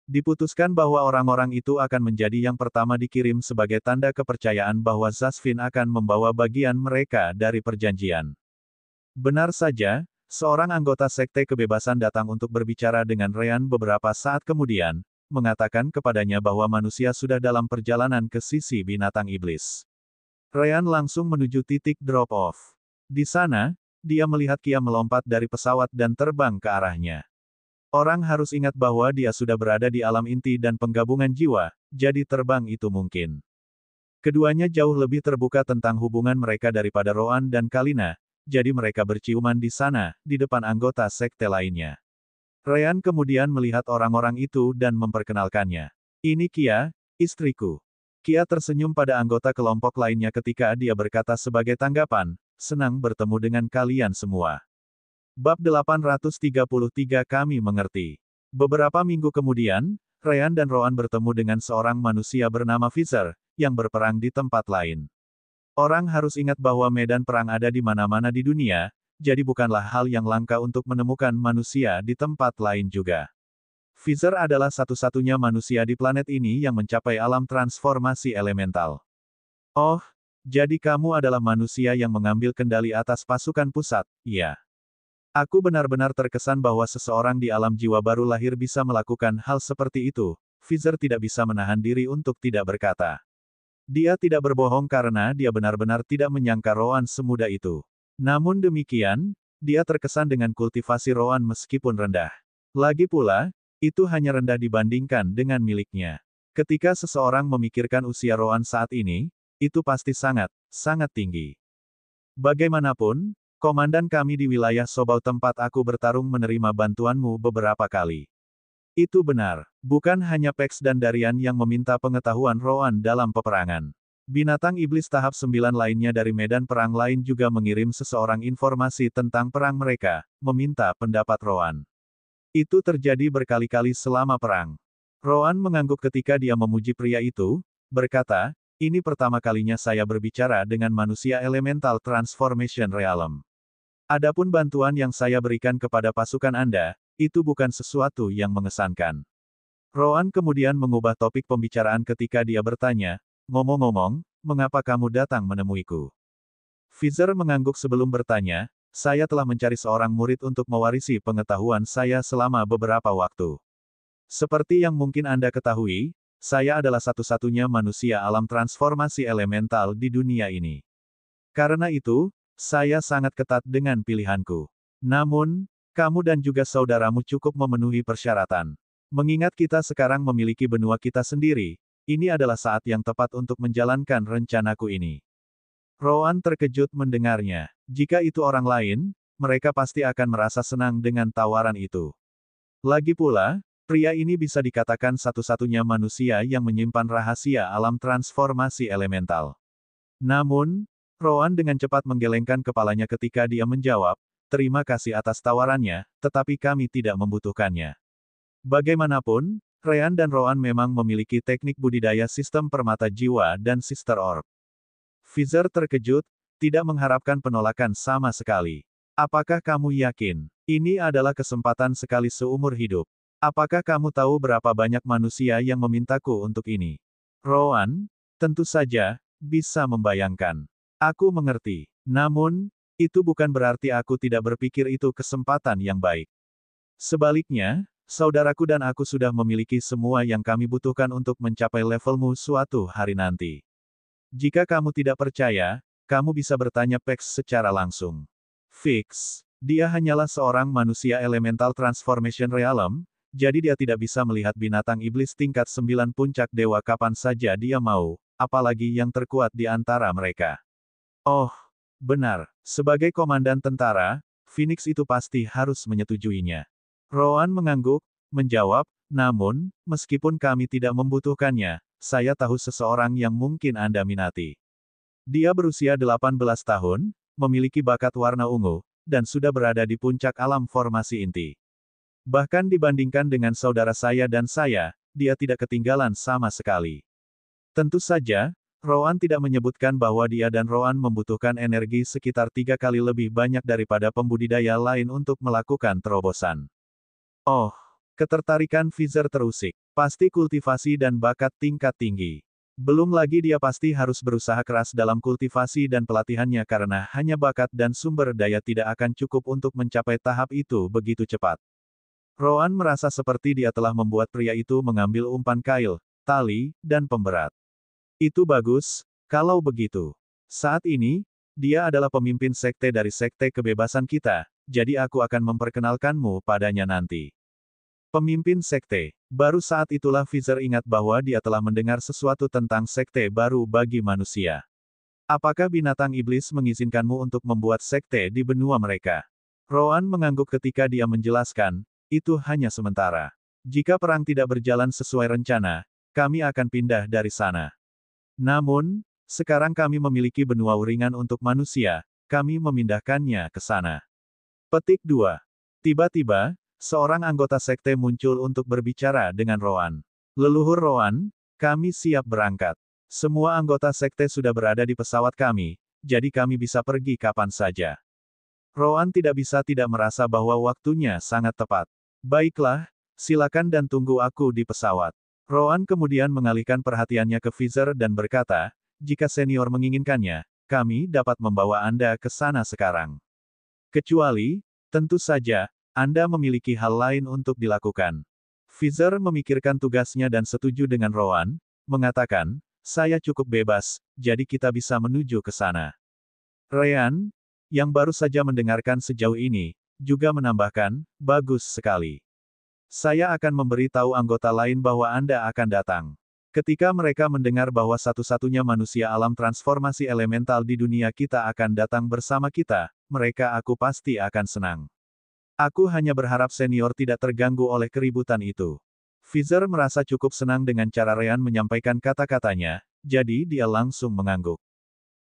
Diputuskan bahwa orang-orang itu akan menjadi yang pertama dikirim sebagai tanda kepercayaan bahwa Zasvin akan membawa bagian mereka dari perjanjian. Benar saja, seorang anggota Sekte Kebebasan datang untuk berbicara dengan Ryan beberapa saat kemudian, mengatakan kepadanya bahwa manusia sudah dalam perjalanan ke sisi binatang iblis. Ryan langsung menuju titik drop-off. Di sana, dia melihat Kia melompat dari pesawat dan terbang ke arahnya. Orang harus ingat bahwa dia sudah berada di alam inti dan penggabungan jiwa, jadi terbang itu mungkin. Keduanya jauh lebih terbuka tentang hubungan mereka daripada Roan dan Kalina, jadi mereka berciuman di sana, di depan anggota sekte lainnya. Ryan kemudian melihat orang-orang itu dan memperkenalkannya. Ini Kia, istriku. Kia tersenyum pada anggota kelompok lainnya ketika dia berkata sebagai tanggapan, senang bertemu dengan kalian semua. Bab 833 kami mengerti. Beberapa minggu kemudian, Ryan dan Roan bertemu dengan seorang manusia bernama Fizer, yang berperang di tempat lain. Orang harus ingat bahwa medan perang ada di mana-mana di dunia, jadi bukanlah hal yang langka untuk menemukan manusia di tempat lain juga. Fizer adalah satu-satunya manusia di planet ini yang mencapai alam transformasi elemental. Oh, jadi kamu adalah manusia yang mengambil kendali atas pasukan pusat, iya. Aku benar-benar terkesan bahwa seseorang di alam jiwa baru lahir bisa melakukan hal seperti itu. Fizer tidak bisa menahan diri untuk tidak berkata. Dia tidak berbohong karena dia benar-benar tidak menyangka Roan semudah itu. Namun demikian, dia terkesan dengan kultivasi Roan meskipun rendah. Lagi pula, itu hanya rendah dibandingkan dengan miliknya. Ketika seseorang memikirkan usia Roan saat ini, itu pasti sangat, sangat tinggi. Bagaimanapun, komandan kami di wilayah Sobau tempat aku bertarung menerima bantuanmu beberapa kali. Itu benar. Bukan hanya Pex dan Darian yang meminta pengetahuan Roan dalam peperangan. Binatang iblis tahap 9 lainnya dari medan perang lain juga mengirim seseorang informasi tentang perang mereka, meminta pendapat Roan. Itu terjadi berkali-kali selama perang. Roan mengangguk ketika dia memuji pria itu, berkata, ini pertama kalinya saya berbicara dengan manusia elemental Transformation Realm. Adapun bantuan yang saya berikan kepada pasukan Anda, itu bukan sesuatu yang mengesankan. Roan kemudian mengubah topik pembicaraan ketika dia bertanya, ngomong-ngomong, mengapa kamu datang menemuiku? Fizer mengangguk sebelum bertanya, saya telah mencari seorang murid untuk mewarisi pengetahuan saya selama beberapa waktu. Seperti yang mungkin Anda ketahui, saya adalah satu-satunya manusia alam transformasi elemental di dunia ini. Karena itu, saya sangat ketat dengan pilihanku. Namun, kamu dan juga saudaramu cukup memenuhi persyaratan. Mengingat kita sekarang memiliki benua kita sendiri, ini adalah saat yang tepat untuk menjalankan rencanaku ini. Rowan terkejut mendengarnya. Jika itu orang lain, mereka pasti akan merasa senang dengan tawaran itu. Lagi pula, pria ini bisa dikatakan satu-satunya manusia yang menyimpan rahasia alam transformasi elemental. Namun, Rowan dengan cepat menggelengkan kepalanya ketika dia menjawab, "Terima kasih atas tawarannya, tetapi kami tidak membutuhkannya." Bagaimanapun, Ryan dan Rowan memang memiliki teknik budidaya sistem permata jiwa dan Sister Orb. Fizer terkejut, tidak mengharapkan penolakan sama sekali. Apakah kamu yakin? Ini adalah kesempatan sekali seumur hidup. Apakah kamu tahu berapa banyak manusia yang memintaku untuk ini? Rowan, tentu saja, bisa membayangkan. Aku mengerti. Namun, itu bukan berarti aku tidak berpikir itu kesempatan yang baik. Sebaliknya, saudaraku dan aku sudah memiliki semua yang kami butuhkan untuk mencapai levelmu suatu hari nanti. Jika kamu tidak percaya, kamu bisa bertanya Pex secara langsung. Fix. Dia hanyalah seorang manusia elemental transformation realm, jadi dia tidak bisa melihat binatang iblis tingkat 9 puncak dewa kapan saja dia mau, apalagi yang terkuat di antara mereka. Oh, benar. Sebagai komandan tentara, Phoenix itu pasti harus menyetujuinya. Rowan mengangguk, menjawab, namun, meskipun kami tidak membutuhkannya, saya tahu seseorang yang mungkin Anda minati. Dia berusia 18 tahun, memiliki bakat warna ungu, dan sudah berada di puncak alam formasi inti. Bahkan dibandingkan dengan saudara saya dan saya, dia tidak ketinggalan sama sekali. Tentu saja, Rowan tidak menyebutkan bahwa dia dan Rowan membutuhkan energi sekitar 3 kali lebih banyak daripada pembudidaya lain untuk melakukan terobosan. Oh, ketertarikan Fizer terusik. Pasti kultivasi dan bakat tingkat tinggi. Belum lagi dia pasti harus berusaha keras dalam kultivasi dan pelatihannya karena hanya bakat dan sumber daya tidak akan cukup untuk mencapai tahap itu begitu cepat. Rowan merasa seperti dia telah membuat pria itu mengambil umpan kail, tali, dan pemberat. Itu bagus, kalau begitu. Saat ini, dia adalah pemimpin sekte dari sekte kebebasan kita, jadi aku akan memperkenalkanmu padanya nanti. Pemimpin sekte. Baru saat itulah Fizer ingat bahwa dia telah mendengar sesuatu tentang sekte baru bagi manusia. Apakah binatang iblis mengizinkanmu untuk membuat sekte di benua mereka? Rowan mengangguk ketika dia menjelaskan, itu hanya sementara. Jika perang tidak berjalan sesuai rencana, kami akan pindah dari sana. Namun, sekarang kami memiliki benua uringan untuk manusia, kami memindahkannya ke sana. Petik 2. Tiba-tiba, seorang anggota sekte muncul untuk berbicara dengan Rowan. Leluhur Rowan, kami siap berangkat. Semua anggota sekte sudah berada di pesawat kami, jadi kami bisa pergi kapan saja. Rowan tidak bisa tidak merasa bahwa waktunya sangat tepat. Baiklah, silakan dan tunggu aku di pesawat. Rowan kemudian mengalihkan perhatiannya ke Fizer dan berkata, jika senior menginginkannya, kami dapat membawa Anda ke sana sekarang. Kecuali, tentu saja, Anda memiliki hal lain untuk dilakukan. Fizer memikirkan tugasnya dan setuju dengan Rowan, mengatakan, saya cukup bebas, jadi kita bisa menuju ke sana. Ryan, yang baru saja mendengarkan sejauh ini, juga menambahkan, bagus sekali. Saya akan memberitahu anggota lain bahwa Anda akan datang. Ketika mereka mendengar bahwa satu-satunya manusia alam transformasi elemental di dunia kita akan datang bersama kita, aku pasti akan senang. Aku hanya berharap senior tidak terganggu oleh keributan itu. Fizer merasa cukup senang dengan cara Ryan menyampaikan kata-katanya, jadi dia langsung mengangguk.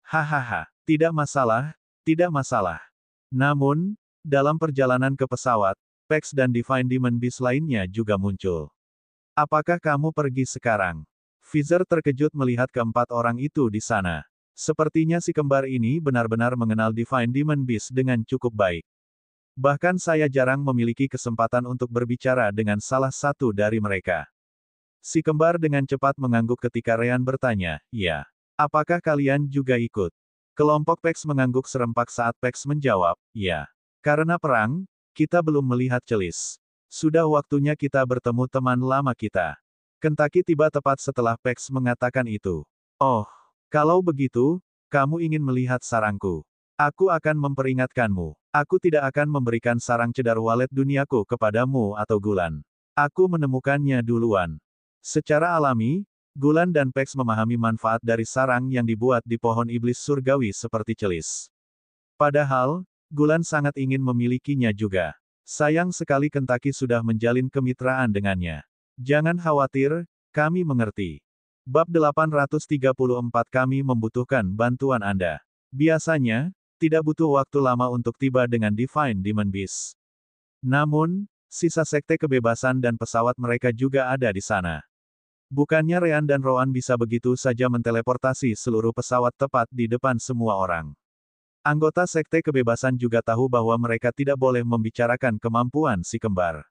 Hahaha, tidak masalah, tidak masalah. Namun, dalam perjalanan ke pesawat, Pex dan Divine Demon Beast lainnya juga muncul. Apakah kamu pergi sekarang? Fizer terkejut melihat keempat orang itu di sana. Sepertinya si kembar ini benar-benar mengenal Divine Demon Beast dengan cukup baik. Bahkan saya jarang memiliki kesempatan untuk berbicara dengan salah satu dari mereka. Si kembar dengan cepat mengangguk ketika Ryan bertanya, ya. Apakah kalian juga ikut? Kelompok Pex mengangguk serempak saat Pex menjawab, ya. Karena perang, kita belum melihat celis. Sudah waktunya kita bertemu teman lama kita. Kentaki tiba tepat setelah Pex mengatakan itu. Oh, kalau begitu, kamu ingin melihat sarangku. Aku akan memperingatkanmu. Aku tidak akan memberikan sarang cedar walet duniaku kepadamu atau Gulan. Aku menemukannya duluan. Secara alami, Gulan dan Pax memahami manfaat dari sarang yang dibuat di pohon iblis surgawi seperti Celis. Padahal, Gulan sangat ingin memilikinya juga. Sayang sekali Kentucky sudah menjalin kemitraan dengannya. Jangan khawatir, kami mengerti. Bab 834 kami membutuhkan bantuan Anda. Biasanya, tidak butuh waktu lama untuk tiba dengan Divine Demon Beast. Namun, sisa sekte kebebasan dan pesawat mereka juga ada di sana. Bukannya Ryan dan Rowan bisa begitu saja menteleportasi seluruh pesawat tepat di depan semua orang. Anggota sekte kebebasan juga tahu bahwa mereka tidak boleh membicarakan kemampuan si kembar.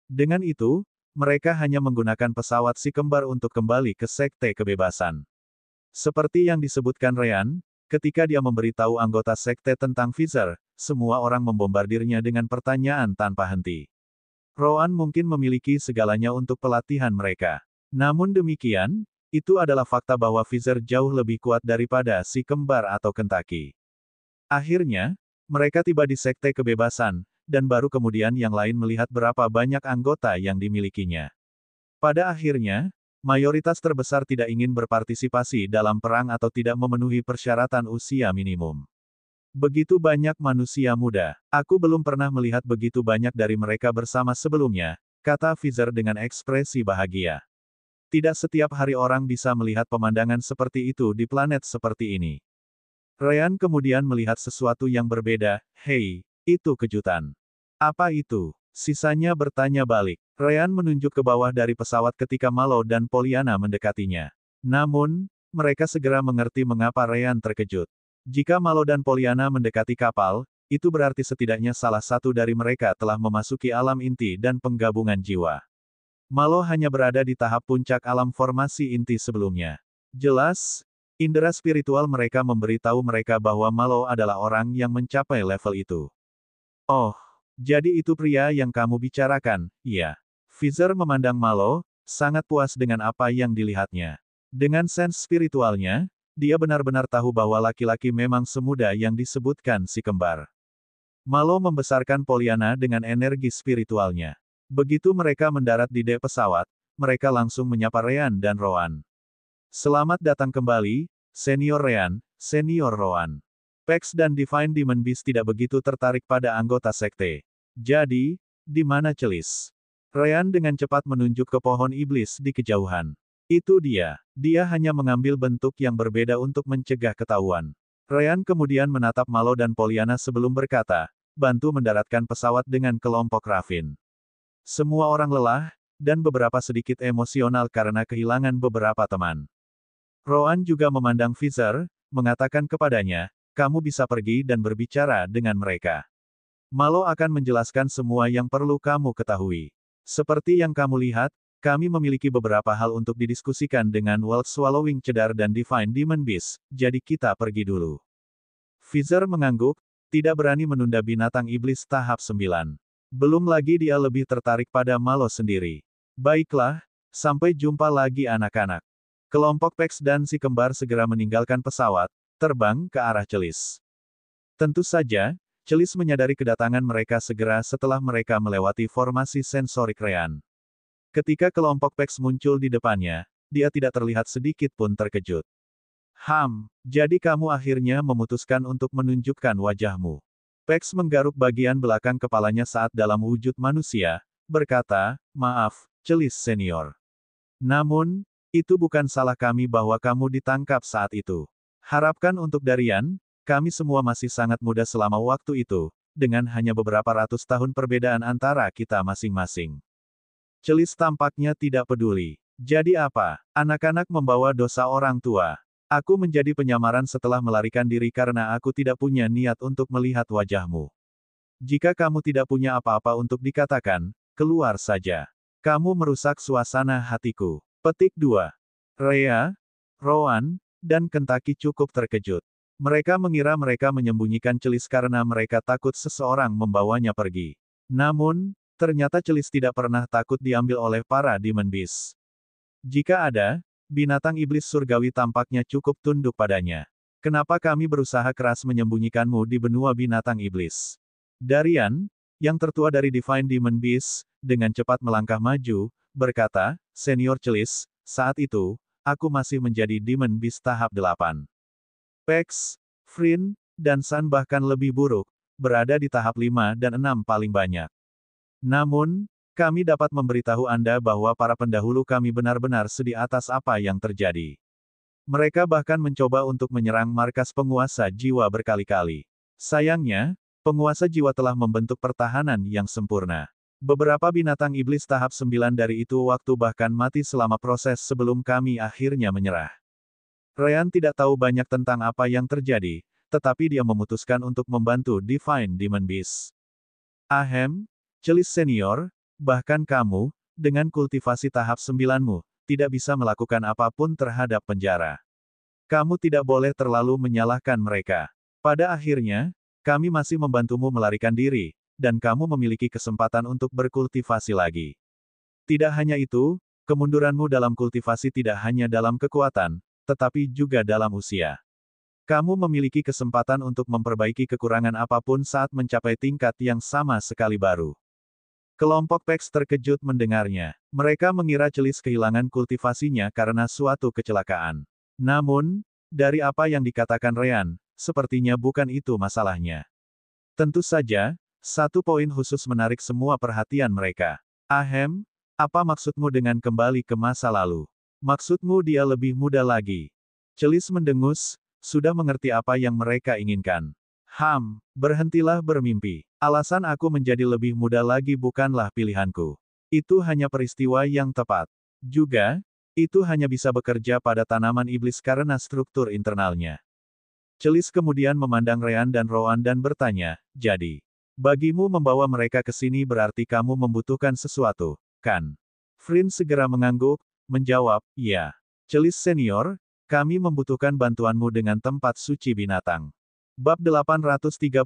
Dengan itu, mereka hanya menggunakan pesawat si kembar untuk kembali ke sekte kebebasan. Seperti yang disebutkan Ryan, ketika dia memberitahu anggota sekte tentang Visor, semua orang membombardirnya dengan pertanyaan tanpa henti. Rowan mungkin memiliki segalanya untuk pelatihan mereka. Namun demikian, itu adalah fakta bahwa Visor jauh lebih kuat daripada si kembar atau Kentucky. Akhirnya, mereka tiba di sekte kebebasan, dan baru kemudian yang lain melihat berapa banyak anggota yang dimilikinya. Pada akhirnya, mayoritas terbesar tidak ingin berpartisipasi dalam perang atau tidak memenuhi persyaratan usia minimum. Begitu banyak manusia muda. Aku belum pernah melihat begitu banyak dari mereka bersama sebelumnya, kata Visor dengan ekspresi bahagia. Tidak setiap hari orang bisa melihat pemandangan seperti itu di planet seperti ini. Ryan kemudian melihat sesuatu yang berbeda. Hei, itu kejutan. Apa itu? Sisanya bertanya balik. Ryan menunjuk ke bawah dari pesawat ketika Malo dan Pollyanna mendekatinya. Namun, mereka segera mengerti mengapa Ryan terkejut. Jika Malo dan Pollyanna mendekati kapal, itu berarti setidaknya salah satu dari mereka telah memasuki alam inti dan penggabungan jiwa. Malo hanya berada di tahap puncak alam formasi inti sebelumnya. Jelas, indera spiritual mereka memberitahu mereka bahwa Malo adalah orang yang mencapai level itu. Oh, jadi itu pria yang kamu bicarakan, iya. Visor memandang Malo, sangat puas dengan apa yang dilihatnya. Dengan sense spiritualnya, dia benar-benar tahu bahwa laki-laki memang semudah yang disebutkan si kembar. Malo membesarkan Pollyanna dengan energi spiritualnya. Begitu mereka mendarat di dek pesawat, mereka langsung menyapa Ryan dan Rowan. Selamat datang kembali, Senior Ryan, Senior Rowan. Pax dan Divine Demon Beast tidak begitu tertarik pada anggota sekte. Jadi, di mana Celis? Ryan dengan cepat menunjuk ke pohon iblis di kejauhan. Itu dia. Dia hanya mengambil bentuk yang berbeda untuk mencegah ketahuan. Ryan kemudian menatap Malo dan Pollyanna sebelum berkata, bantu mendaratkan pesawat dengan kelompok Raffin. Semua orang lelah, dan beberapa sedikit emosional karena kehilangan beberapa teman. Rowan juga memandang Visor, mengatakan kepadanya, kamu bisa pergi dan berbicara dengan mereka. Malo akan menjelaskan semua yang perlu kamu ketahui. Seperti yang kamu lihat, kami memiliki beberapa hal untuk didiskusikan dengan World Swallowing Cedar dan Divine Demon Beast, jadi kita pergi dulu. Visor mengangguk, tidak berani menunda binatang iblis tahap 9. Belum lagi dia lebih tertarik pada Malo sendiri. Baiklah, sampai jumpa lagi anak-anak. Kelompok Pax dan si kembar segera meninggalkan pesawat, terbang ke arah Celis. Tentu saja, Celis menyadari kedatangan mereka segera setelah mereka melewati formasi sensorik Ryan. Ketika kelompok Pax muncul di depannya, dia tidak terlihat sedikit pun terkejut. Jadi kamu akhirnya memutuskan untuk menunjukkan wajahmu. Pax menggaruk bagian belakang kepalanya saat dalam wujud manusia, berkata, maaf, Celis Senior. Namun, itu bukan salah kami bahwa kamu ditangkap saat itu. Harapkan untuk Darian, kami semua masih sangat muda selama waktu itu, dengan hanya beberapa ratus tahun perbedaan antara kita masing-masing. Celis tampaknya tidak peduli. Jadi apa? Anak-anak membawa dosa orang tua. Aku menjadi penyamaran setelah melarikan diri karena aku tidak punya niat untuk melihat wajahmu. Jika kamu tidak punya apa-apa untuk dikatakan, keluar saja. Kamu merusak suasana hatiku. Petik 2. Rhea, Rowan, dan Kentucky cukup terkejut. Mereka mengira mereka menyembunyikan Celis karena mereka takut seseorang membawanya pergi. Namun, ternyata Celis tidak pernah takut diambil oleh para Demon Beast. Jika ada, binatang iblis surgawi tampaknya cukup tunduk padanya. Kenapa kami berusaha keras menyembunyikanmu di benua binatang iblis? Darian, yang tertua dari Divine Demon Beast, dengan cepat melangkah maju, berkata, Senior Celis, saat itu, aku masih menjadi Demon Beast tahap 8. Pex, Frin, dan San bahkan lebih buruk, berada di tahap 5 dan 6 paling banyak. Namun, kami dapat memberitahu Anda bahwa para pendahulu kami benar-benar sedih atas apa yang terjadi. Mereka bahkan mencoba untuk menyerang markas penguasa jiwa berkali-kali. Sayangnya, penguasa jiwa telah membentuk pertahanan yang sempurna. Beberapa binatang iblis tahap 9 dari itu waktu bahkan mati selama proses sebelum kami akhirnya menyerah. Ryan tidak tahu banyak tentang apa yang terjadi, tetapi dia memutuskan untuk membantu Divine Demon Beast. Ahem, Celis Senior, bahkan kamu, dengan kultivasi tahap 9-mu, tidak bisa melakukan apapun terhadap penjara. Kamu tidak boleh terlalu menyalahkan mereka. Pada akhirnya, kami masih membantumu melarikan diri, dan kamu memiliki kesempatan untuk berkultivasi lagi. Tidak hanya itu, kemunduranmu dalam kultivasi tidak hanya dalam kekuatan, tetapi juga dalam usia. Kamu memiliki kesempatan untuk memperbaiki kekurangan apapun saat mencapai tingkat yang sama sekali baru. Kelompok Pex terkejut mendengarnya. Mereka mengira Celis kehilangan kultivasinya karena suatu kecelakaan. Namun, dari apa yang dikatakan Ryan, sepertinya bukan itu masalahnya. Tentu saja, satu poin khusus menarik semua perhatian mereka. Ahem, apa maksudmu dengan kembali ke masa lalu? Maksudmu dia lebih muda lagi. Celis mendengus, sudah mengerti apa yang mereka inginkan. Berhentilah bermimpi. Alasan aku menjadi lebih muda lagi bukanlah pilihanku. Itu hanya peristiwa yang tepat. Juga, itu hanya bisa bekerja pada tanaman iblis karena struktur internalnya. Celis kemudian memandang Ryan dan Rowan dan bertanya, jadi, bagimu membawa mereka ke sini berarti kamu membutuhkan sesuatu, kan? Frin segera mengangguk, menjawab, ya. Celis Senior, kami membutuhkan bantuanmu dengan tempat suci binatang. Bab 835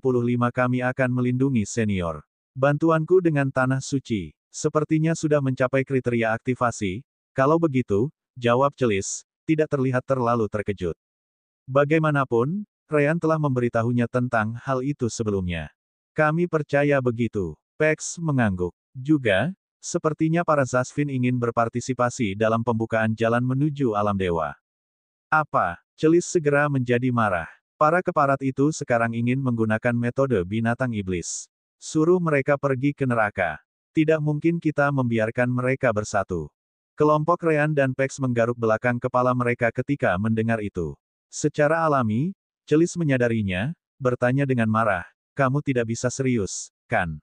kami akan melindungi senior. Bantuanku dengan tanah suci, sepertinya sudah mencapai kriteria aktivasi. Kalau begitu, jawab Celis, tidak terlihat terlalu terkejut. Bagaimanapun, Ryan telah memberitahunya tentang hal itu sebelumnya. Kami percaya begitu. Pex mengangguk. Juga, sepertinya para Zasvin ingin berpartisipasi dalam pembukaan jalan menuju alam dewa. Apa? Celis segera menjadi marah. Para keparat itu sekarang ingin menggunakan metode binatang iblis. Suruh mereka pergi ke neraka. Tidak mungkin kita membiarkan mereka bersatu. Kelompok Ryan dan Pex menggaruk belakang kepala mereka ketika mendengar itu. Secara alami, Celis menyadarinya, bertanya dengan marah, kamu tidak bisa serius, kan?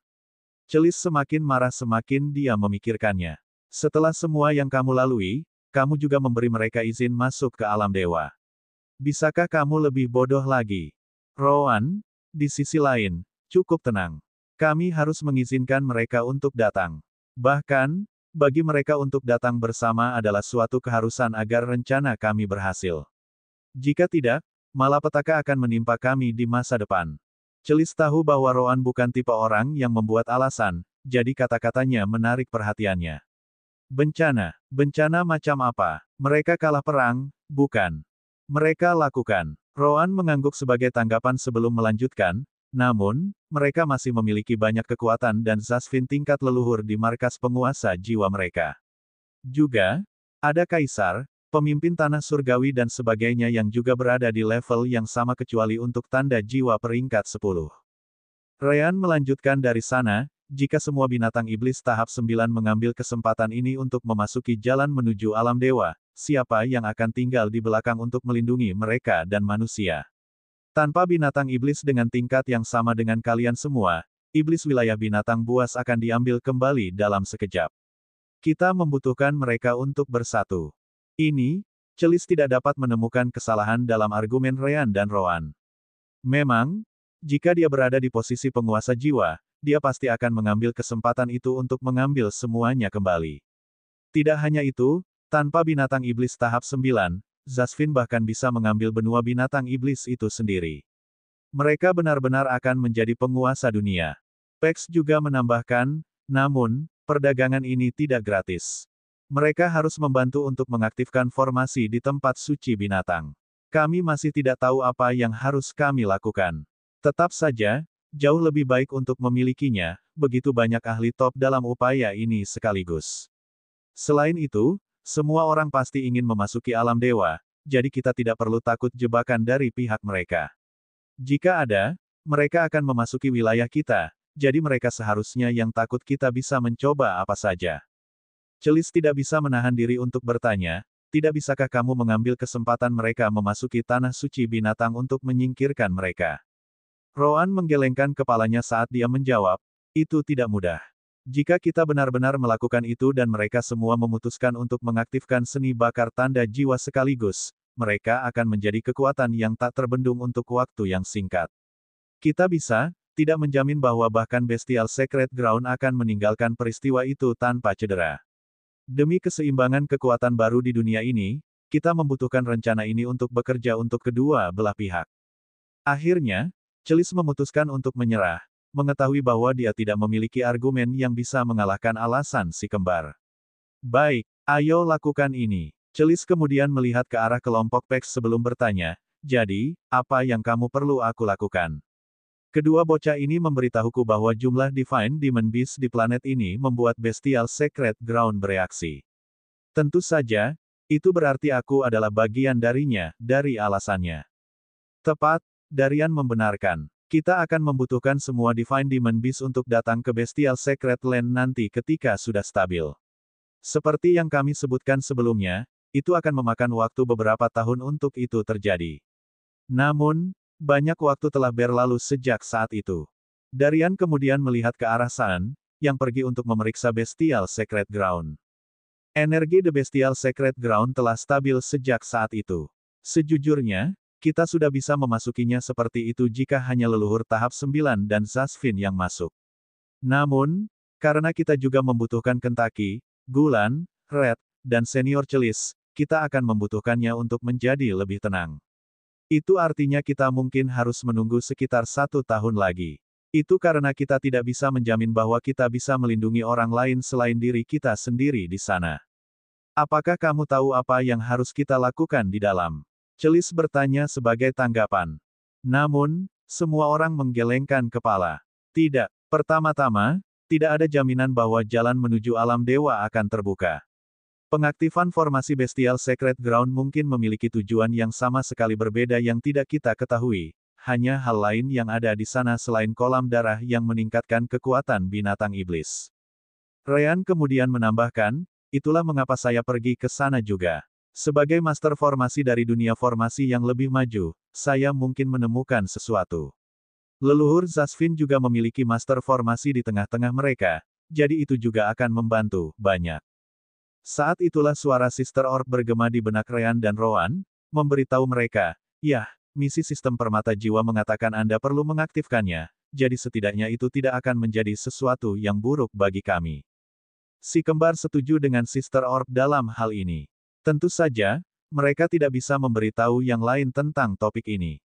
Celis semakin marah semakin dia memikirkannya. Setelah semua yang kamu lalui, kamu juga memberi mereka izin masuk ke alam dewa. Bisakah kamu lebih bodoh lagi? Rowan, di sisi lain, cukup tenang. Kami harus mengizinkan mereka untuk datang. Bahkan, bagi mereka untuk datang bersama adalah suatu keharusan agar rencana kami berhasil. Jika tidak, malapetaka akan menimpa kami di masa depan. Celis tahu bahwa Rowan bukan tipe orang yang membuat alasan, jadi kata-katanya menarik perhatiannya. Bencana. Bencana macam apa? Mereka kalah perang, bukan? Mereka lakukan. Rowan mengangguk sebagai tanggapan sebelum melanjutkan, namun, mereka masih memiliki banyak kekuatan dan Zasvin tingkat leluhur di markas penguasa jiwa mereka. Juga, ada kaisar, pemimpin tanah surgawi dan sebagainya yang juga berada di level yang sama kecuali untuk tanda jiwa peringkat 10. Ryan melanjutkan dari sana, jika semua binatang iblis tahap 9 mengambil kesempatan ini untuk memasuki jalan menuju alam dewa, siapa yang akan tinggal di belakang untuk melindungi mereka dan manusia? Tanpa binatang iblis dengan tingkat yang sama dengan kalian semua, iblis wilayah binatang buas akan diambil kembali dalam sekejap. Kita membutuhkan mereka untuk bersatu. Ini, Celis tidak dapat menemukan kesalahan dalam argumen Ryan dan Rowan. Memang, jika dia berada di posisi penguasa jiwa, dia pasti akan mengambil kesempatan itu untuk mengambil semuanya kembali. Tidak hanya itu, tanpa binatang iblis tahap 9, Zasvin bahkan bisa mengambil benua binatang iblis itu sendiri. Mereka benar-benar akan menjadi penguasa dunia. Pex juga menambahkan, namun, perdagangan ini tidak gratis. Mereka harus membantu untuk mengaktifkan formasi di tempat suci binatang. Kami masih tidak tahu apa yang harus kami lakukan. Tetap saja, jauh lebih baik untuk memilikinya, begitu banyak ahli top dalam upaya ini sekaligus. Selain itu, Semua orang pasti ingin memasuki alam dewa, jadi kita tidak perlu takut jebakan dari pihak mereka. Jika ada, mereka akan memasuki wilayah kita, jadi mereka seharusnya yang takut kita bisa mencoba apa saja. Celis tidak bisa menahan diri untuk bertanya, tidak bisakah kamu mengambil kesempatan mereka memasuki tanah suci binatang untuk menyingkirkan mereka? Roan menggelengkan kepalanya saat dia menjawab, itu tidak mudah. Jika kita benar-benar melakukan itu dan mereka semua memutuskan untuk mengaktifkan seni bakar tanda jiwa sekaligus, mereka akan menjadi kekuatan yang tak terbendung untuk waktu yang singkat. Kita bisa, tidak menjamin bahwa bahkan Bestial Sacred Ground akan meninggalkan peristiwa itu tanpa cedera. Demi keseimbangan kekuatan baru di dunia ini, kita membutuhkan rencana ini untuk bekerja untuk kedua belah pihak. Akhirnya, Celis memutuskan untuk menyerah, mengetahui bahwa dia tidak memiliki argumen yang bisa mengalahkan alasan si kembar. Baik, ayo lakukan ini. Celis kemudian melihat ke arah kelompok Pex sebelum bertanya, jadi, apa yang kamu perlu aku lakukan? Kedua bocah ini memberitahuku bahwa jumlah Divine Demon Beast di planet ini membuat Bestial Sacred Ground bereaksi. Tentu saja, itu berarti aku adalah bagian darinya, dari alasannya. Tepat, Darian membenarkan. Kita akan membutuhkan semua Divine Demon Beast untuk datang ke Bestial Sacred Land nanti ketika sudah stabil. Seperti yang kami sebutkan sebelumnya, itu akan memakan waktu beberapa tahun untuk itu terjadi. Namun, banyak waktu telah berlalu sejak saat itu. Darian kemudian melihat ke arah San, yang pergi untuk memeriksa Bestial Sacred Ground. Energi The Bestial Sacred Ground telah stabil sejak saat itu. Sejujurnya, kita sudah bisa memasukinya seperti itu jika hanya leluhur tahap 9 dan Zasvin yang masuk. Namun, karena kita juga membutuhkan Kentucky, Gulan, Red, dan Senior Celis, kita akan membutuhkannya untuk menjadi lebih tenang. Itu artinya kita mungkin harus menunggu sekitar 1 tahun lagi. Itu karena kita tidak bisa menjamin bahwa kita bisa melindungi orang lain selain diri kita sendiri di sana. Apakah kamu tahu apa yang harus kita lakukan di dalam? Celis bertanya sebagai tanggapan. Namun, semua orang menggelengkan kepala. Tidak. Pertama-tama, tidak ada jaminan bahwa jalan menuju alam dewa akan terbuka. Pengaktifan formasi Bestial Sacred Ground mungkin memiliki tujuan yang sama sekali berbeda yang tidak kita ketahui, hanya hal lain yang ada di sana selain kolam darah yang meningkatkan kekuatan binatang iblis. Ryan kemudian menambahkan, itulah mengapa saya pergi ke sana juga. Sebagai master formasi dari dunia formasi yang lebih maju, saya mungkin menemukan sesuatu. Leluhur Zasvin juga memiliki master formasi di tengah-tengah mereka, jadi itu juga akan membantu banyak. Saat itulah suara Sister Orb bergema di benak Ryan dan Rowan, memberitahu mereka, yah, misi sistem permata jiwa mengatakan Anda perlu mengaktifkannya, jadi setidaknya itu tidak akan menjadi sesuatu yang buruk bagi kami. Si kembar setuju dengan Sister Orb dalam hal ini. Tentu saja, mereka tidak bisa memberitahu yang lain tentang topik ini.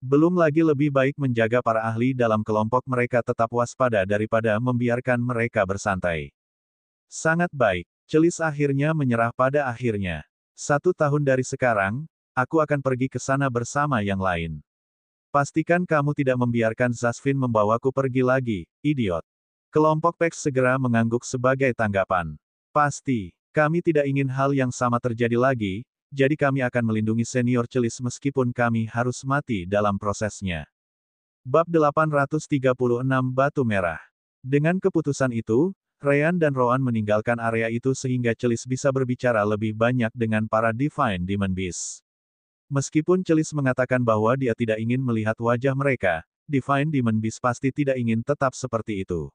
Belum lagi lebih baik menjaga para ahli dalam kelompok mereka tetap waspada daripada membiarkan mereka bersantai. Sangat baik. Celis akhirnya menyerah pada akhirnya. 1 tahun dari sekarang, aku akan pergi ke sana bersama yang lain. Pastikan kamu tidak membiarkan Zasvin membawaku pergi lagi, idiot. Kelompok Pex segera mengangguk sebagai tanggapan. Pasti, kami tidak ingin hal yang sama terjadi lagi, jadi kami akan melindungi senior Celis meskipun kami harus mati dalam prosesnya. Bab 836 Batu Merah. Dengan keputusan itu, Ryan dan Rowan meninggalkan area itu sehingga Celis bisa berbicara lebih banyak dengan para Divine Demon Beast. Meskipun Celis mengatakan bahwa dia tidak ingin melihat wajah mereka, Divine Demon Beast pasti tidak ingin tetap seperti itu.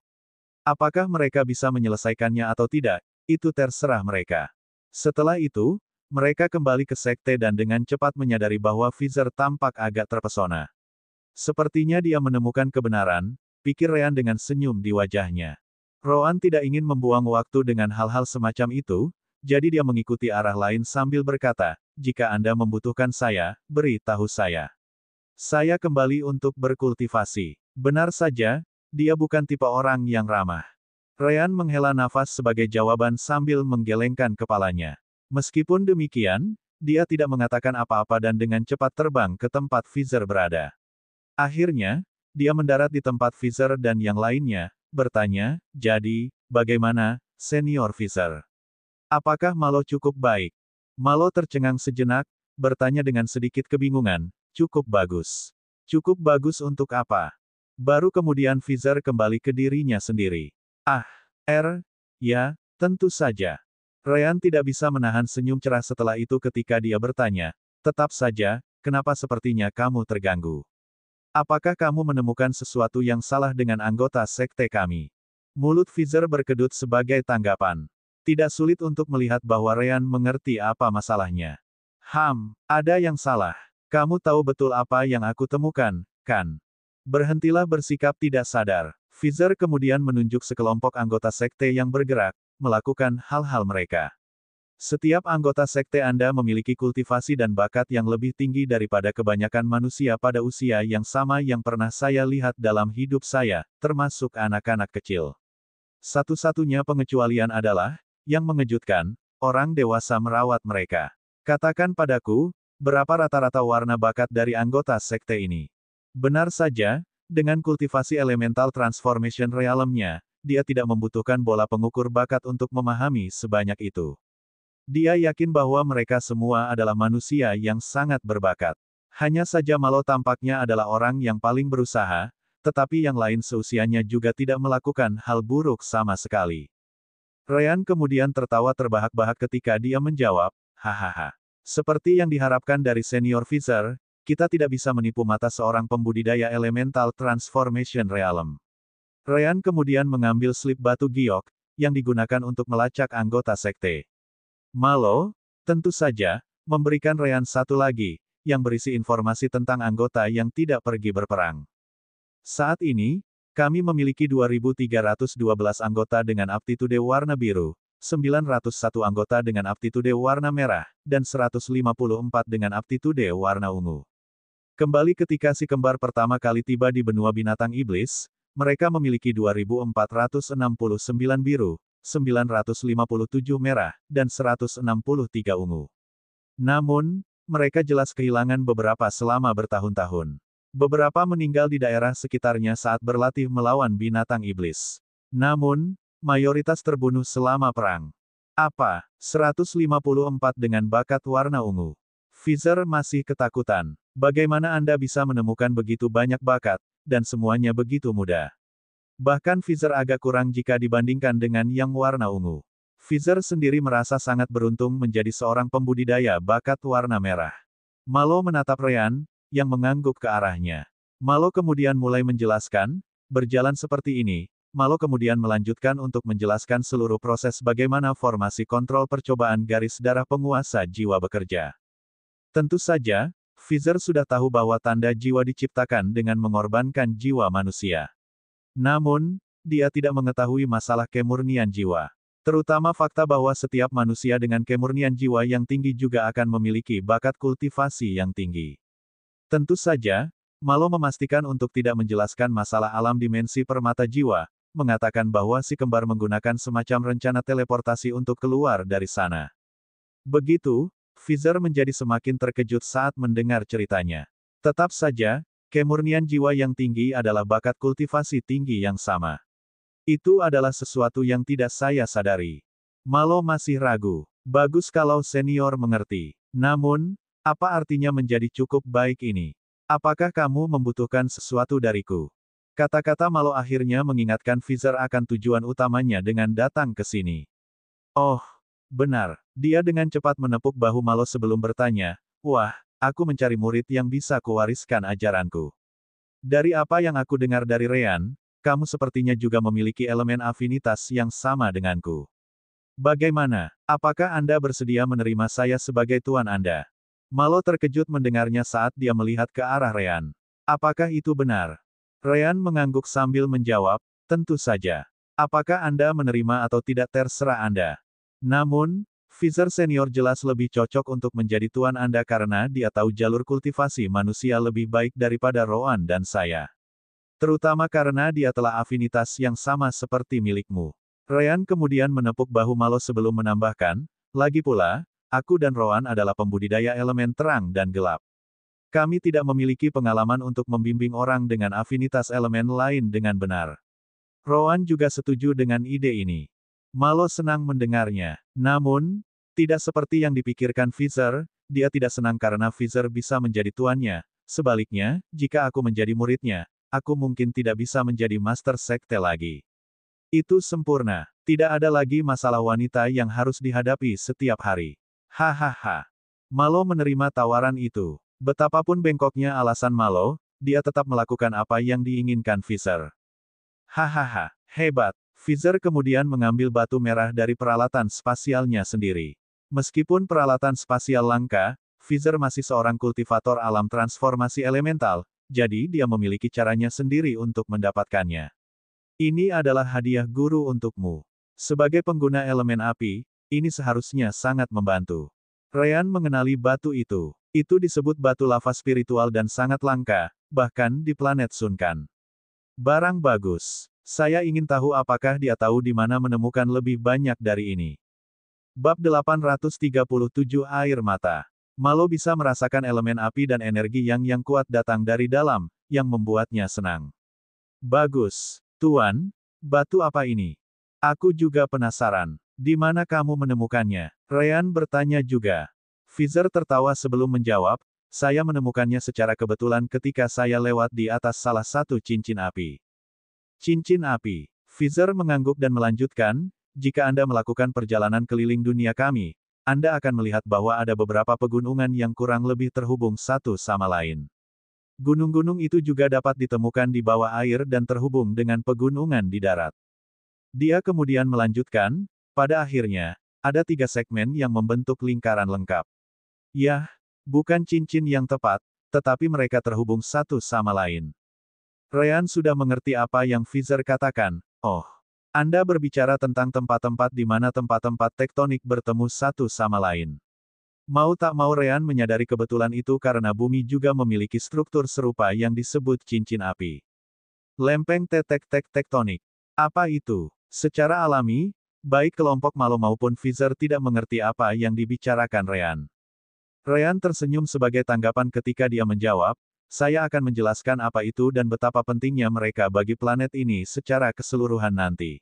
Apakah mereka bisa menyelesaikannya atau tidak, itu terserah mereka. Setelah itu, mereka kembali ke sekte dan dengan cepat menyadari bahwa Vizer tampak agak terpesona. Sepertinya dia menemukan kebenaran, pikir Ryan dengan senyum di wajahnya. Rowan tidak ingin membuang waktu dengan hal-hal semacam itu, jadi dia mengikuti arah lain sambil berkata, jika Anda membutuhkan saya, beritahu saya. Saya kembali untuk berkultivasi. Benar saja, dia bukan tipe orang yang ramah. Ryan menghela nafas sebagai jawaban sambil menggelengkan kepalanya. Meskipun demikian, dia tidak mengatakan apa-apa dan dengan cepat terbang ke tempat Vizer berada. Akhirnya, dia mendarat di tempat Vizer dan yang lainnya, bertanya, jadi, bagaimana, Senior Vizer? Apakah Malo cukup baik? Malo tercengang sejenak, bertanya dengan sedikit kebingungan, cukup bagus. Cukup bagus untuk apa? Baru kemudian Fizer kembali ke dirinya sendiri. Ah, ya, tentu saja. Ryan tidak bisa menahan senyum cerah setelah itu ketika dia bertanya, tetap saja, kenapa sepertinya kamu terganggu? Apakah kamu menemukan sesuatu yang salah dengan anggota sekte kami? Mulut Fizer berkedut sebagai tanggapan. Tidak sulit untuk melihat bahwa Ryan mengerti apa masalahnya. Ada yang salah. Kamu tahu betul apa yang aku temukan, kan? Berhentilah bersikap tidak sadar. Fizer kemudian menunjuk sekelompok anggota sekte yang bergerak, melakukan hal-hal mereka. Setiap anggota sekte Anda memiliki kultivasi dan bakat yang lebih tinggi daripada kebanyakan manusia pada usia yang sama yang pernah saya lihat dalam hidup saya, termasuk anak-anak kecil. Satu-satunya pengecualian adalah, yang mengejutkan, orang dewasa merawat mereka. Katakan padaku, berapa rata-rata warna bakat dari anggota sekte ini? Benar saja, dengan kultivasi elemental transformation realmnya, dia tidak membutuhkan bola pengukur bakat untuk memahami sebanyak itu. Dia yakin bahwa mereka semua adalah manusia yang sangat berbakat. Hanya saja Malo tampaknya adalah orang yang paling berusaha, tetapi yang lain seusianya juga tidak melakukan hal buruk sama sekali. Ryan kemudian tertawa terbahak-bahak ketika dia menjawab, hahaha. Seperti yang diharapkan dari senior Fizer, kita tidak bisa menipu mata seorang pembudidaya elemental transformation realm. Ryan kemudian mengambil slip batu giok, yang digunakan untuk melacak anggota sekte. Malo, tentu saja, memberikan Ryan satu lagi, yang berisi informasi tentang anggota yang tidak pergi berperang. Saat ini, kami memiliki 2.312 anggota dengan aptitude warna biru, 901 anggota dengan aptitude warna merah, dan 154 dengan aptitude warna ungu. Kembali ketika si kembar pertama kali tiba di benua binatang iblis, mereka memiliki 2.469 biru, 957 merah, dan 163 ungu. Namun, mereka jelas kehilangan beberapa selama bertahun-tahun. Beberapa meninggal di daerah sekitarnya saat berlatih melawan binatang iblis. Namun, mayoritas terbunuh selama perang. Apa? 154 dengan bakat warna ungu. Fizer masih ketakutan. Bagaimana Anda bisa menemukan begitu banyak bakat, dan semuanya begitu mudah? Bahkan Fizer agak kurang jika dibandingkan dengan yang warna ungu. Fizer sendiri merasa sangat beruntung menjadi seorang pembudidaya bakat warna merah. Malo menatap Ryan, yang mengangguk ke arahnya. Malo kemudian mulai menjelaskan, berjalan seperti ini, Malo kemudian melanjutkan untuk menjelaskan seluruh proses bagaimana formasi kontrol percobaan garis darah penguasa jiwa bekerja. Tentu saja, Fizer sudah tahu bahwa tanda jiwa diciptakan dengan mengorbankan jiwa manusia. Namun, dia tidak mengetahui masalah kemurnian jiwa. Terutama fakta bahwa setiap manusia dengan kemurnian jiwa yang tinggi juga akan memiliki bakat kultivasi yang tinggi. Tentu saja, Malo memastikan untuk tidak menjelaskan masalah alam dimensi permata jiwa, mengatakan bahwa si kembar menggunakan semacam rencana teleportasi untuk keluar dari sana. Begitu, Fizer menjadi semakin terkejut saat mendengar ceritanya. Tetap saja, kemurnian jiwa yang tinggi adalah bakat kultivasi tinggi yang sama. Itu adalah sesuatu yang tidak saya sadari. Malo masih ragu. Bagus kalau senior mengerti. Namun, apa artinya menjadi cukup baik ini? Apakah kamu membutuhkan sesuatu dariku? Kata-kata Malo akhirnya mengingatkan Fizer akan tujuan utamanya dengan datang ke sini. Oh, benar. Dia dengan cepat menepuk bahu Malo sebelum bertanya, wah, aku mencari murid yang bisa kuwariskan ajaranku. Dari apa yang aku dengar dari Ryan, kamu sepertinya juga memiliki elemen afinitas yang sama denganku. Bagaimana? Apakah Anda bersedia menerima saya sebagai tuan Anda? Malo terkejut mendengarnya saat dia melihat ke arah Ryan. Apakah itu benar? Ryan mengangguk sambil menjawab, tentu saja. Apakah Anda menerima atau tidak terserah Anda. Namun, Fizer senior jelas lebih cocok untuk menjadi tuan Anda karena dia tahu jalur kultivasi manusia lebih baik daripada Rowan dan saya. Terutama karena dia telah afinitas yang sama seperti milikmu. Ryan kemudian menepuk bahu Malo sebelum menambahkan, lagi pula, aku dan Rowan adalah pembudidaya elemen terang dan gelap. Kami tidak memiliki pengalaman untuk membimbing orang dengan afinitas elemen lain dengan benar. Rowan juga setuju dengan ide ini. Malo senang mendengarnya. Namun, tidak seperti yang dipikirkan Fizer, dia tidak senang karena Fizer bisa menjadi tuannya. Sebaliknya, jika aku menjadi muridnya, aku mungkin tidak bisa menjadi master sekte lagi. Itu sempurna. Tidak ada lagi masalah wanita yang harus dihadapi setiap hari. Hahaha. Malo menerima tawaran itu. Betapapun bengkoknya alasan Malo, dia tetap melakukan apa yang diinginkan Fizer. Hahaha, hebat. Fizer kemudian mengambil batu merah dari peralatan spasialnya sendiri. Meskipun peralatan spasial langka, Fizer masih seorang kultivator alam transformasi elemental, jadi dia memiliki caranya sendiri untuk mendapatkannya. Ini adalah hadiah guru untukmu. Sebagai pengguna elemen api, ini seharusnya sangat membantu. Ryan mengenali batu itu. Itu disebut batu lava spiritual dan sangat langka, bahkan di planet Sunkan. Barang bagus. Saya ingin tahu apakah dia tahu di mana menemukan lebih banyak dari ini. Bab 837 Air Mata. Malo bisa merasakan elemen api dan energi yang kuat datang dari dalam, yang membuatnya senang. Bagus. Tuan, batu apa ini? Aku juga penasaran. Di mana kamu menemukannya? Ryan bertanya juga. Fizer tertawa sebelum menjawab, saya menemukannya secara kebetulan ketika saya lewat di atas salah satu cincin api. Cincin api. Fizer mengangguk dan melanjutkan, jika Anda melakukan perjalanan keliling dunia kami, Anda akan melihat bahwa ada beberapa pegunungan yang kurang lebih terhubung satu sama lain. Gunung-gunung itu juga dapat ditemukan di bawah air dan terhubung dengan pegunungan di darat. Dia kemudian melanjutkan, pada akhirnya, ada 3 segmen yang membentuk lingkaran lengkap. Yah, bukan cincin yang tepat, tetapi mereka terhubung satu sama lain. Ryan sudah mengerti apa yang Fizer katakan. Oh, Anda berbicara tentang tempat-tempat di mana tempat-tempat tektonik bertemu satu sama lain. Mau tak mau Ryan menyadari kebetulan itu karena bumi juga memiliki struktur serupa yang disebut cincin api. Lempeng tektonik. Apa itu? Secara alami, baik kelompok Malo maupun Fizer tidak mengerti apa yang dibicarakan Ryan. Ryan tersenyum sebagai tanggapan ketika dia menjawab, saya akan menjelaskan apa itu dan betapa pentingnya mereka bagi planet ini secara keseluruhan nanti.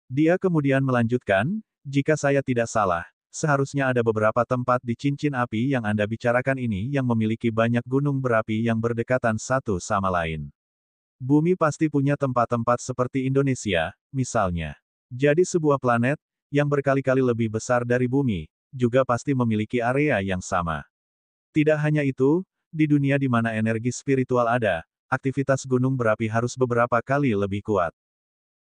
Dia kemudian melanjutkan, jika saya tidak salah, seharusnya ada beberapa tempat di cincin api yang Anda bicarakan ini yang memiliki banyak gunung berapi yang berdekatan satu sama lain. Bumi pasti punya tempat-tempat seperti Indonesia, misalnya. Jadi sebuah planet, yang berkali-kali lebih besar dari bumi, juga pasti memiliki area yang sama. Tidak hanya itu, di dunia di mana energi spiritual ada, aktivitas gunung berapi harus beberapa kali lebih kuat.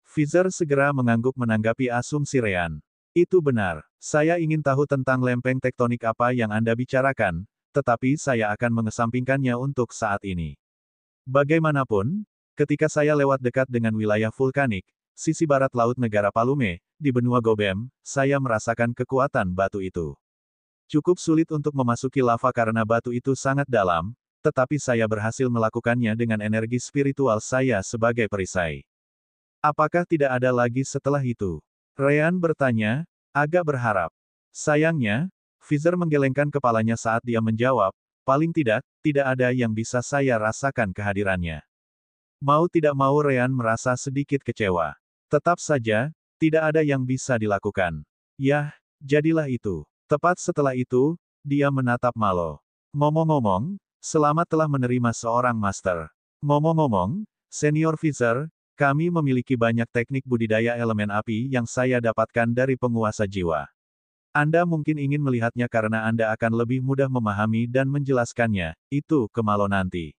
Fizer segera mengangguk menanggapi asumsi Ryan. Itu benar. Saya ingin tahu tentang lempeng tektonik apa yang Anda bicarakan, tetapi saya akan mengesampingkannya untuk saat ini. Bagaimanapun, ketika saya lewat dekat dengan wilayah vulkanik, sisi barat laut negara Palume, di benua Gobem, saya merasakan kekuatan batu itu. Cukup sulit untuk memasuki lava karena batu itu sangat dalam, tetapi saya berhasil melakukannya dengan energi spiritual saya sebagai perisai. Apakah tidak ada lagi setelah itu? Ryan bertanya, agak berharap. Sayangnya, Fizer menggelengkan kepalanya saat dia menjawab, paling tidak ada yang bisa saya rasakan kehadirannya. Mau tidak mau Ryan merasa sedikit kecewa. Tetap saja, tidak ada yang bisa dilakukan. Yah, jadilah itu. Tepat setelah itu, dia menatap Malo. Ngomong-ngomong, selamat telah menerima seorang master. Ngomong-ngomong, Senior Fizer, kami memiliki banyak teknik budidaya elemen api yang saya dapatkan dari penguasa jiwa. Anda mungkin ingin melihatnya karena Anda akan lebih mudah memahami dan menjelaskannya, itu ke Malo nanti.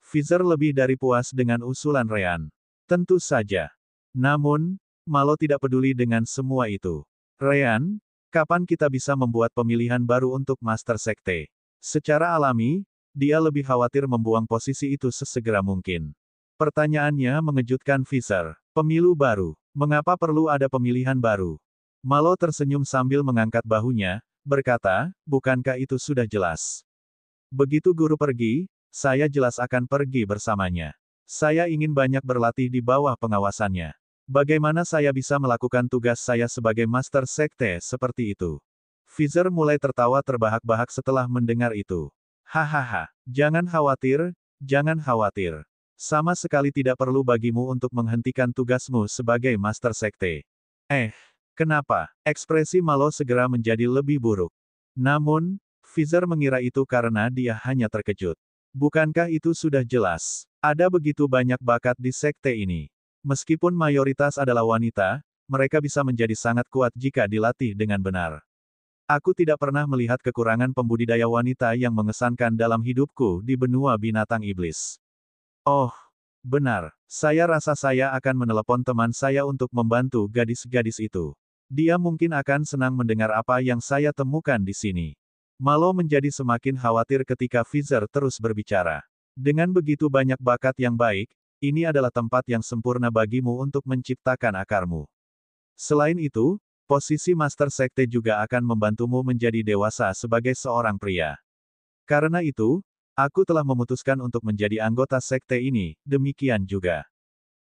Fizer lebih dari puas dengan usulan Ryan. Tentu saja. Namun, Malo tidak peduli dengan semua itu. Ryan, kapan kita bisa membuat pemilihan baru untuk Master Sekte? Secara alami, dia lebih khawatir membuang posisi itu sesegera mungkin. Pertanyaannya mengejutkan Fizer. Pemilu baru. Mengapa perlu ada pemilihan baru? Malo tersenyum sambil mengangkat bahunya, berkata, bukankah itu sudah jelas? Begitu guru pergi, saya jelas akan pergi bersamanya. Saya ingin banyak berlatih di bawah pengawasannya. Bagaimana saya bisa melakukan tugas saya sebagai Master Sekte seperti itu? Fizer mulai tertawa terbahak-bahak setelah mendengar itu. Hahaha, jangan khawatir, jangan khawatir. Sama sekali tidak perlu bagimu untuk menghentikan tugasmu sebagai Master Sekte. Kenapa? Ekspresi Malo segera menjadi lebih buruk. Namun, Fizer mengira itu karena dia hanya terkejut. Bukankah itu sudah jelas? Ada begitu banyak bakat di sekte ini. Meskipun mayoritas adalah wanita, mereka bisa menjadi sangat kuat jika dilatih dengan benar. Aku tidak pernah melihat kekurangan pembudidaya wanita yang mengesankan dalam hidupku di benua binatang iblis. Oh, benar. Saya rasa saya akan menelepon teman saya untuk membantu gadis-gadis itu. Dia mungkin akan senang mendengar apa yang saya temukan di sini. Malo menjadi semakin khawatir ketika Fizer terus berbicara. Dengan begitu banyak bakat yang baik, ini adalah tempat yang sempurna bagimu untuk menciptakan akarmu. Selain itu, posisi Master Sekte juga akan membantumu menjadi dewasa sebagai seorang pria. Karena itu, aku telah memutuskan untuk menjadi anggota sekte ini, demikian juga.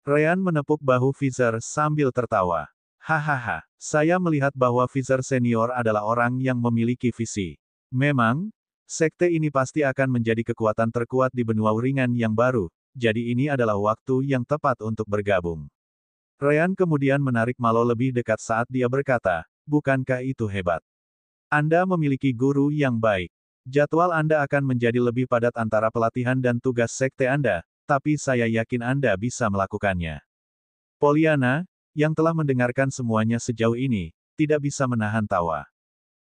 Ryan menepuk bahu Fizer sambil tertawa. Hahaha, saya melihat bahwa Fizer senior adalah orang yang memiliki visi. Memang, sekte ini pasti akan menjadi kekuatan terkuat di benua uringan yang baru, jadi ini adalah waktu yang tepat untuk bergabung. Ryan kemudian menarik Malo lebih dekat saat dia berkata, bukankah itu hebat? Anda memiliki guru yang baik. Jadwal Anda akan menjadi lebih padat antara pelatihan dan tugas sekte Anda, tapi saya yakin Anda bisa melakukannya. Pollyanna, yang telah mendengarkan semuanya sejauh ini, tidak bisa menahan tawa.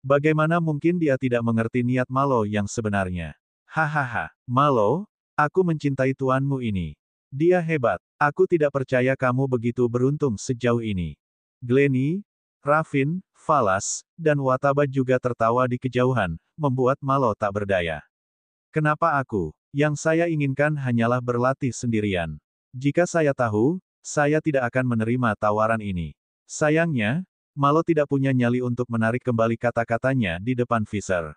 Bagaimana mungkin dia tidak mengerti niat Malo yang sebenarnya? Hahaha, Malo, aku mencintai tuanmu ini. Dia hebat. Aku tidak percaya kamu begitu beruntung sejauh ini. Glennie, Raffin, Falas, dan Wataba juga tertawa di kejauhan, membuat Malo tak berdaya. Kenapa aku? Yang saya inginkan hanyalah berlatih sendirian. Jika saya tahu, saya tidak akan menerima tawaran ini. Sayangnya, Malo tidak punya nyali untuk menarik kembali kata-katanya di depan Fizer.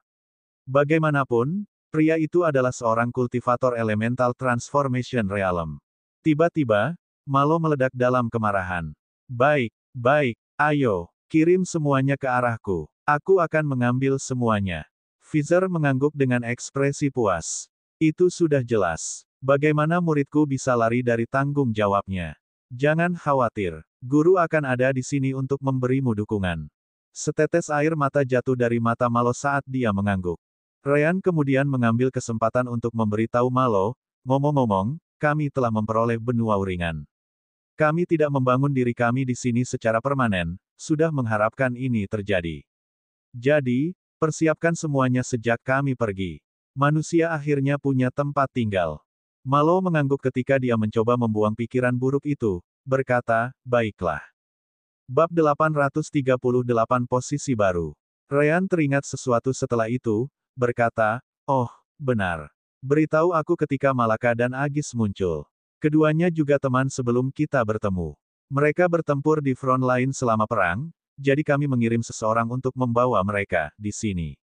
Bagaimanapun, pria itu adalah seorang kultivator elemental transformation realm. Tiba-tiba, Malo meledak dalam kemarahan. Baik, baik, ayo, kirim semuanya ke arahku. Aku akan mengambil semuanya. Fizer mengangguk dengan ekspresi puas. Itu sudah jelas. Bagaimana muridku bisa lari dari tanggung jawabnya? Jangan khawatir, guru akan ada di sini untuk memberimu dukungan. Setetes air mata jatuh dari mata Malo saat dia mengangguk. Ryan kemudian mengambil kesempatan untuk memberitahu Malo, ngomong-ngomong, kami telah memperoleh benua uringan. Kami tidak membangun diri kami di sini secara permanen, sudah mengharapkan ini terjadi. Jadi, persiapkan semuanya sejak kami pergi. Manusia akhirnya punya tempat tinggal. Malo mengangguk ketika dia mencoba membuang pikiran buruk itu, berkata, baiklah. Bab 838 Posisi Baru. Ryan teringat sesuatu setelah itu, berkata, oh, benar. Beritahu aku ketika Malaka dan Agis muncul. Keduanya juga teman sebelum kita bertemu. Mereka bertempur di front line selama perang, jadi kami mengirim seseorang untuk membawa mereka di sini.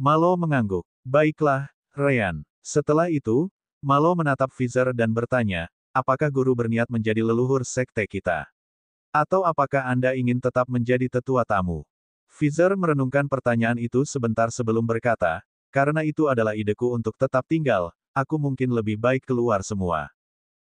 Malo mengangguk. Baiklah, Ryan. Setelah itu, Malo menatap Fizer dan bertanya, apakah guru berniat menjadi leluhur sekte kita? Atau apakah Anda ingin tetap menjadi tetua tamu? Fizer merenungkan pertanyaan itu sebentar sebelum berkata, karena itu adalah ideku untuk tetap tinggal, aku mungkin lebih baik keluar semua.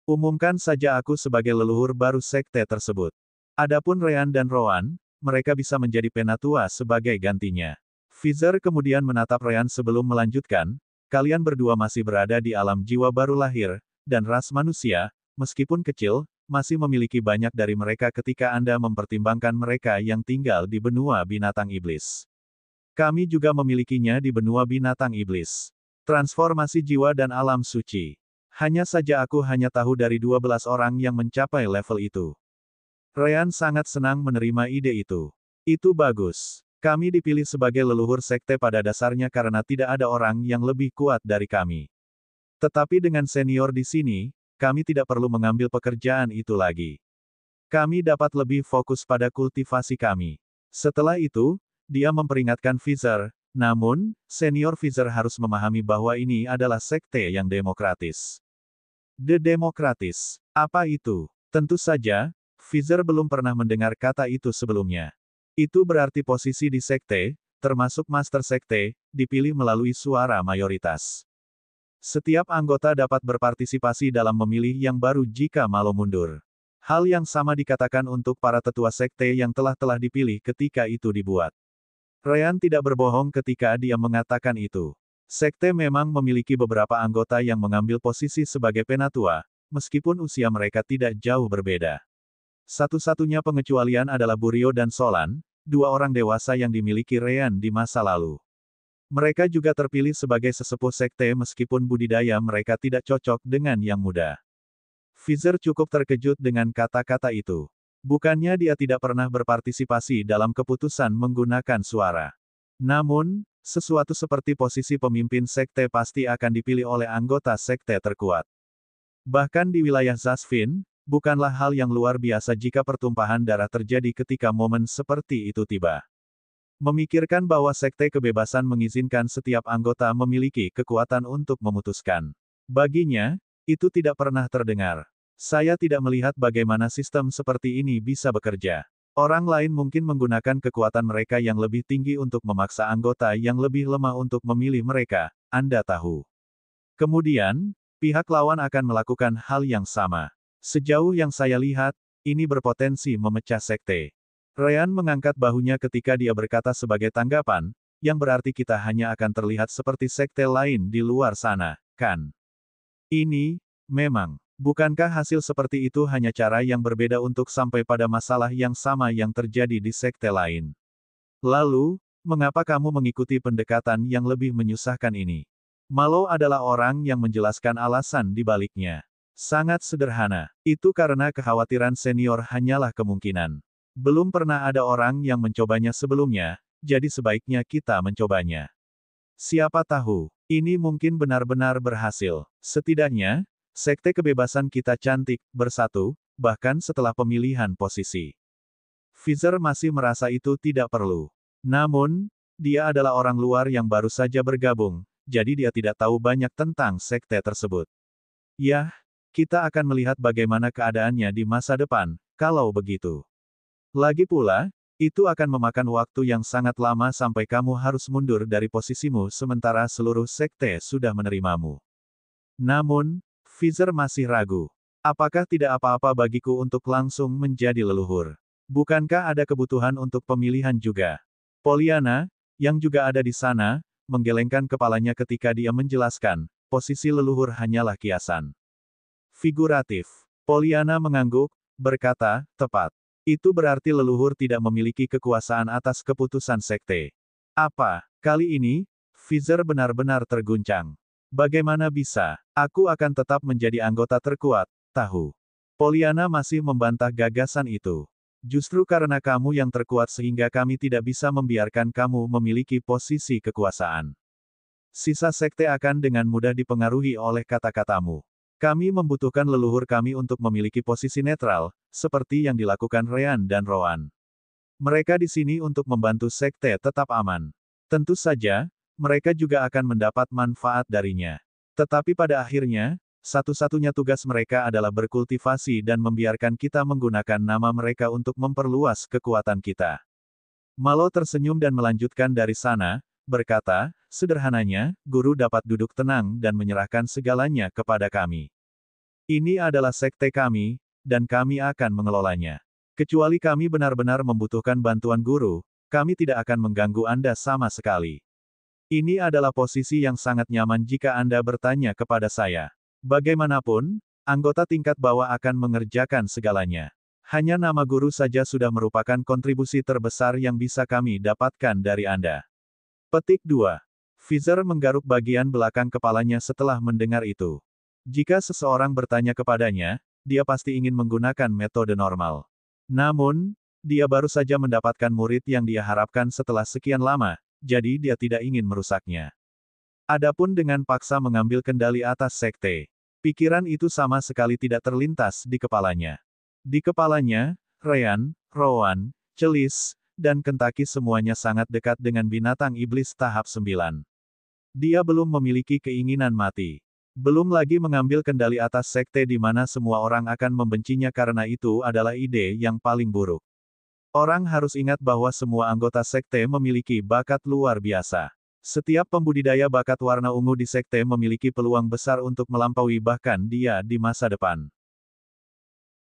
Umumkan saja aku sebagai leluhur baru sekte tersebut. Adapun Ryan dan Rowan, mereka bisa menjadi penatua sebagai gantinya. Fizer kemudian menatap Ryan sebelum melanjutkan, kalian berdua masih berada di alam jiwa baru lahir, dan ras manusia, meskipun kecil, masih memiliki banyak dari mereka ketika Anda mempertimbangkan mereka yang tinggal di benua binatang iblis. Kami juga memilikinya di benua binatang iblis. Transformasi jiwa dan alam suci. Hanya saja aku hanya tahu dari 12 orang yang mencapai level itu. Ryan sangat senang menerima ide itu. Itu bagus. Kami dipilih sebagai leluhur sekte pada dasarnya karena tidak ada orang yang lebih kuat dari kami. Tetapi dengan senior di sini, kami tidak perlu mengambil pekerjaan itu lagi. Kami dapat lebih fokus pada kultivasi kami. Setelah itu, dia memperingatkan Fizer, namun, senior Fizer harus memahami bahwa ini adalah sekte yang demokratis. Demokratis. Apa itu? Tentu saja, Fizer belum pernah mendengar kata itu sebelumnya. Itu berarti posisi di sekte, termasuk Master Sekte, dipilih melalui suara mayoritas. Setiap anggota dapat berpartisipasi dalam memilih yang baru jika Malo mundur. Hal yang sama dikatakan untuk para tetua sekte yang telah dipilih ketika itu dibuat. Ryan tidak berbohong ketika dia mengatakan itu. Sekte memang memiliki beberapa anggota yang mengambil posisi sebagai penatua, meskipun usia mereka tidak jauh berbeda. Satu-satunya pengecualian adalah Burio dan Solan, dua orang dewasa yang dimiliki Ryan di masa lalu. Mereka juga terpilih sebagai sesepuh sekte meskipun budidaya mereka tidak cocok dengan yang muda. Fizer cukup terkejut dengan kata-kata itu. Bukannya dia tidak pernah berpartisipasi dalam keputusan menggunakan suara. Namun, sesuatu seperti posisi pemimpin sekte pasti akan dipilih oleh anggota sekte terkuat. Bahkan di wilayah Zasvin, bukanlah hal yang luar biasa jika pertumpahan darah terjadi ketika momen seperti itu tiba. Memikirkan bahwa sekte kebebasan mengizinkan setiap anggota memiliki kekuatan untuk memutuskan. Baginya, itu tidak pernah terdengar. Saya tidak melihat bagaimana sistem seperti ini bisa bekerja. Orang lain mungkin menggunakan kekuatan mereka yang lebih tinggi untuk memaksa anggota yang lebih lemah untuk memilih mereka, Anda tahu. Kemudian, pihak lawan akan melakukan hal yang sama. Sejauh yang saya lihat, ini berpotensi memecah sekte. Ryan mengangkat bahunya ketika dia berkata sebagai tanggapan, yang berarti kita hanya akan terlihat seperti sekte lain di luar sana, kan? Ini, memang. Bukankah hasil seperti itu hanya cara yang berbeda untuk sampai pada masalah yang sama yang terjadi di sekte lain? Lalu, mengapa kamu mengikuti pendekatan yang lebih menyusahkan ini? Malo adalah orang yang menjelaskan alasan di baliknya. Sangat sederhana. Itu karena kekhawatiran senior hanyalah kemungkinan. Belum pernah ada orang yang mencobanya sebelumnya, jadi sebaiknya kita mencobanya. Siapa tahu, ini mungkin benar-benar berhasil. Setidaknya, sekte kebebasan kita cantik, bersatu, bahkan setelah pemilihan posisi. Fizer masih merasa itu tidak perlu. Namun, dia adalah orang luar yang baru saja bergabung, jadi dia tidak tahu banyak tentang sekte tersebut. Yah, kita akan melihat bagaimana keadaannya di masa depan, kalau begitu. Lagi pula, itu akan memakan waktu yang sangat lama sampai kamu harus mundur dari posisimu sementara seluruh sekte sudah menerimamu. Namun, Fizer masih ragu. Apakah tidak apa-apa bagiku untuk langsung menjadi leluhur? Bukankah ada kebutuhan untuk pemilihan juga? Pollyanna, yang juga ada di sana, menggelengkan kepalanya ketika dia menjelaskan, posisi leluhur hanyalah kiasan. Figuratif. Pollyanna mengangguk, berkata, tepat. Itu berarti leluhur tidak memiliki kekuasaan atas keputusan sekte. Apa? Kali ini, Fizer benar-benar terguncang. Bagaimana bisa? Aku akan tetap menjadi anggota terkuat, tahu. Pollyanna masih membantah gagasan itu. Justru karena kamu yang terkuat sehingga kami tidak bisa membiarkan kamu memiliki posisi kekuasaan. Sisa sekte akan dengan mudah dipengaruhi oleh kata-katamu. Kami membutuhkan leluhur kami untuk memiliki posisi netral, seperti yang dilakukan Ryan dan Rowan. Mereka di sini untuk membantu sekte tetap aman. Tentu saja, mereka juga akan mendapat manfaat darinya. Tetapi pada akhirnya, satu-satunya tugas mereka adalah berkultivasi dan membiarkan kita menggunakan nama mereka untuk memperluas kekuatan kita. Malo tersenyum dan melanjutkan dari sana, berkata, sederhananya, guru dapat duduk tenang dan menyerahkan segalanya kepada kami. Ini adalah sekte kami, dan kami akan mengelolanya. Kecuali kami benar-benar membutuhkan bantuan guru, kami tidak akan mengganggu Anda sama sekali. Ini adalah posisi yang sangat nyaman jika Anda bertanya kepada saya. Bagaimanapun, anggota tingkat bawah akan mengerjakan segalanya. Hanya nama guru saja sudah merupakan kontribusi terbesar yang bisa kami dapatkan dari Anda. Petik 2. Fizer menggaruk bagian belakang kepalanya setelah mendengar itu. Jika seseorang bertanya kepadanya, dia pasti ingin menggunakan metode normal. Namun, dia baru saja mendapatkan murid yang dia harapkan setelah sekian lama, jadi dia tidak ingin merusaknya. Adapun dengan paksa mengambil kendali atas sekte, pikiran itu sama sekali tidak terlintas di kepalanya. Di kepalanya, Ryan, Rowan, Celis, dan Kentaki semuanya sangat dekat dengan binatang iblis tahap 9. Dia belum memiliki keinginan mati. Belum lagi mengambil kendali atas sekte di mana semua orang akan membencinya karena itu adalah ide yang paling buruk. Orang harus ingat bahwa semua anggota sekte memiliki bakat luar biasa. Setiap pembudidaya bakat warna ungu di sekte memiliki peluang besar untuk melampaui bahkan dia di masa depan.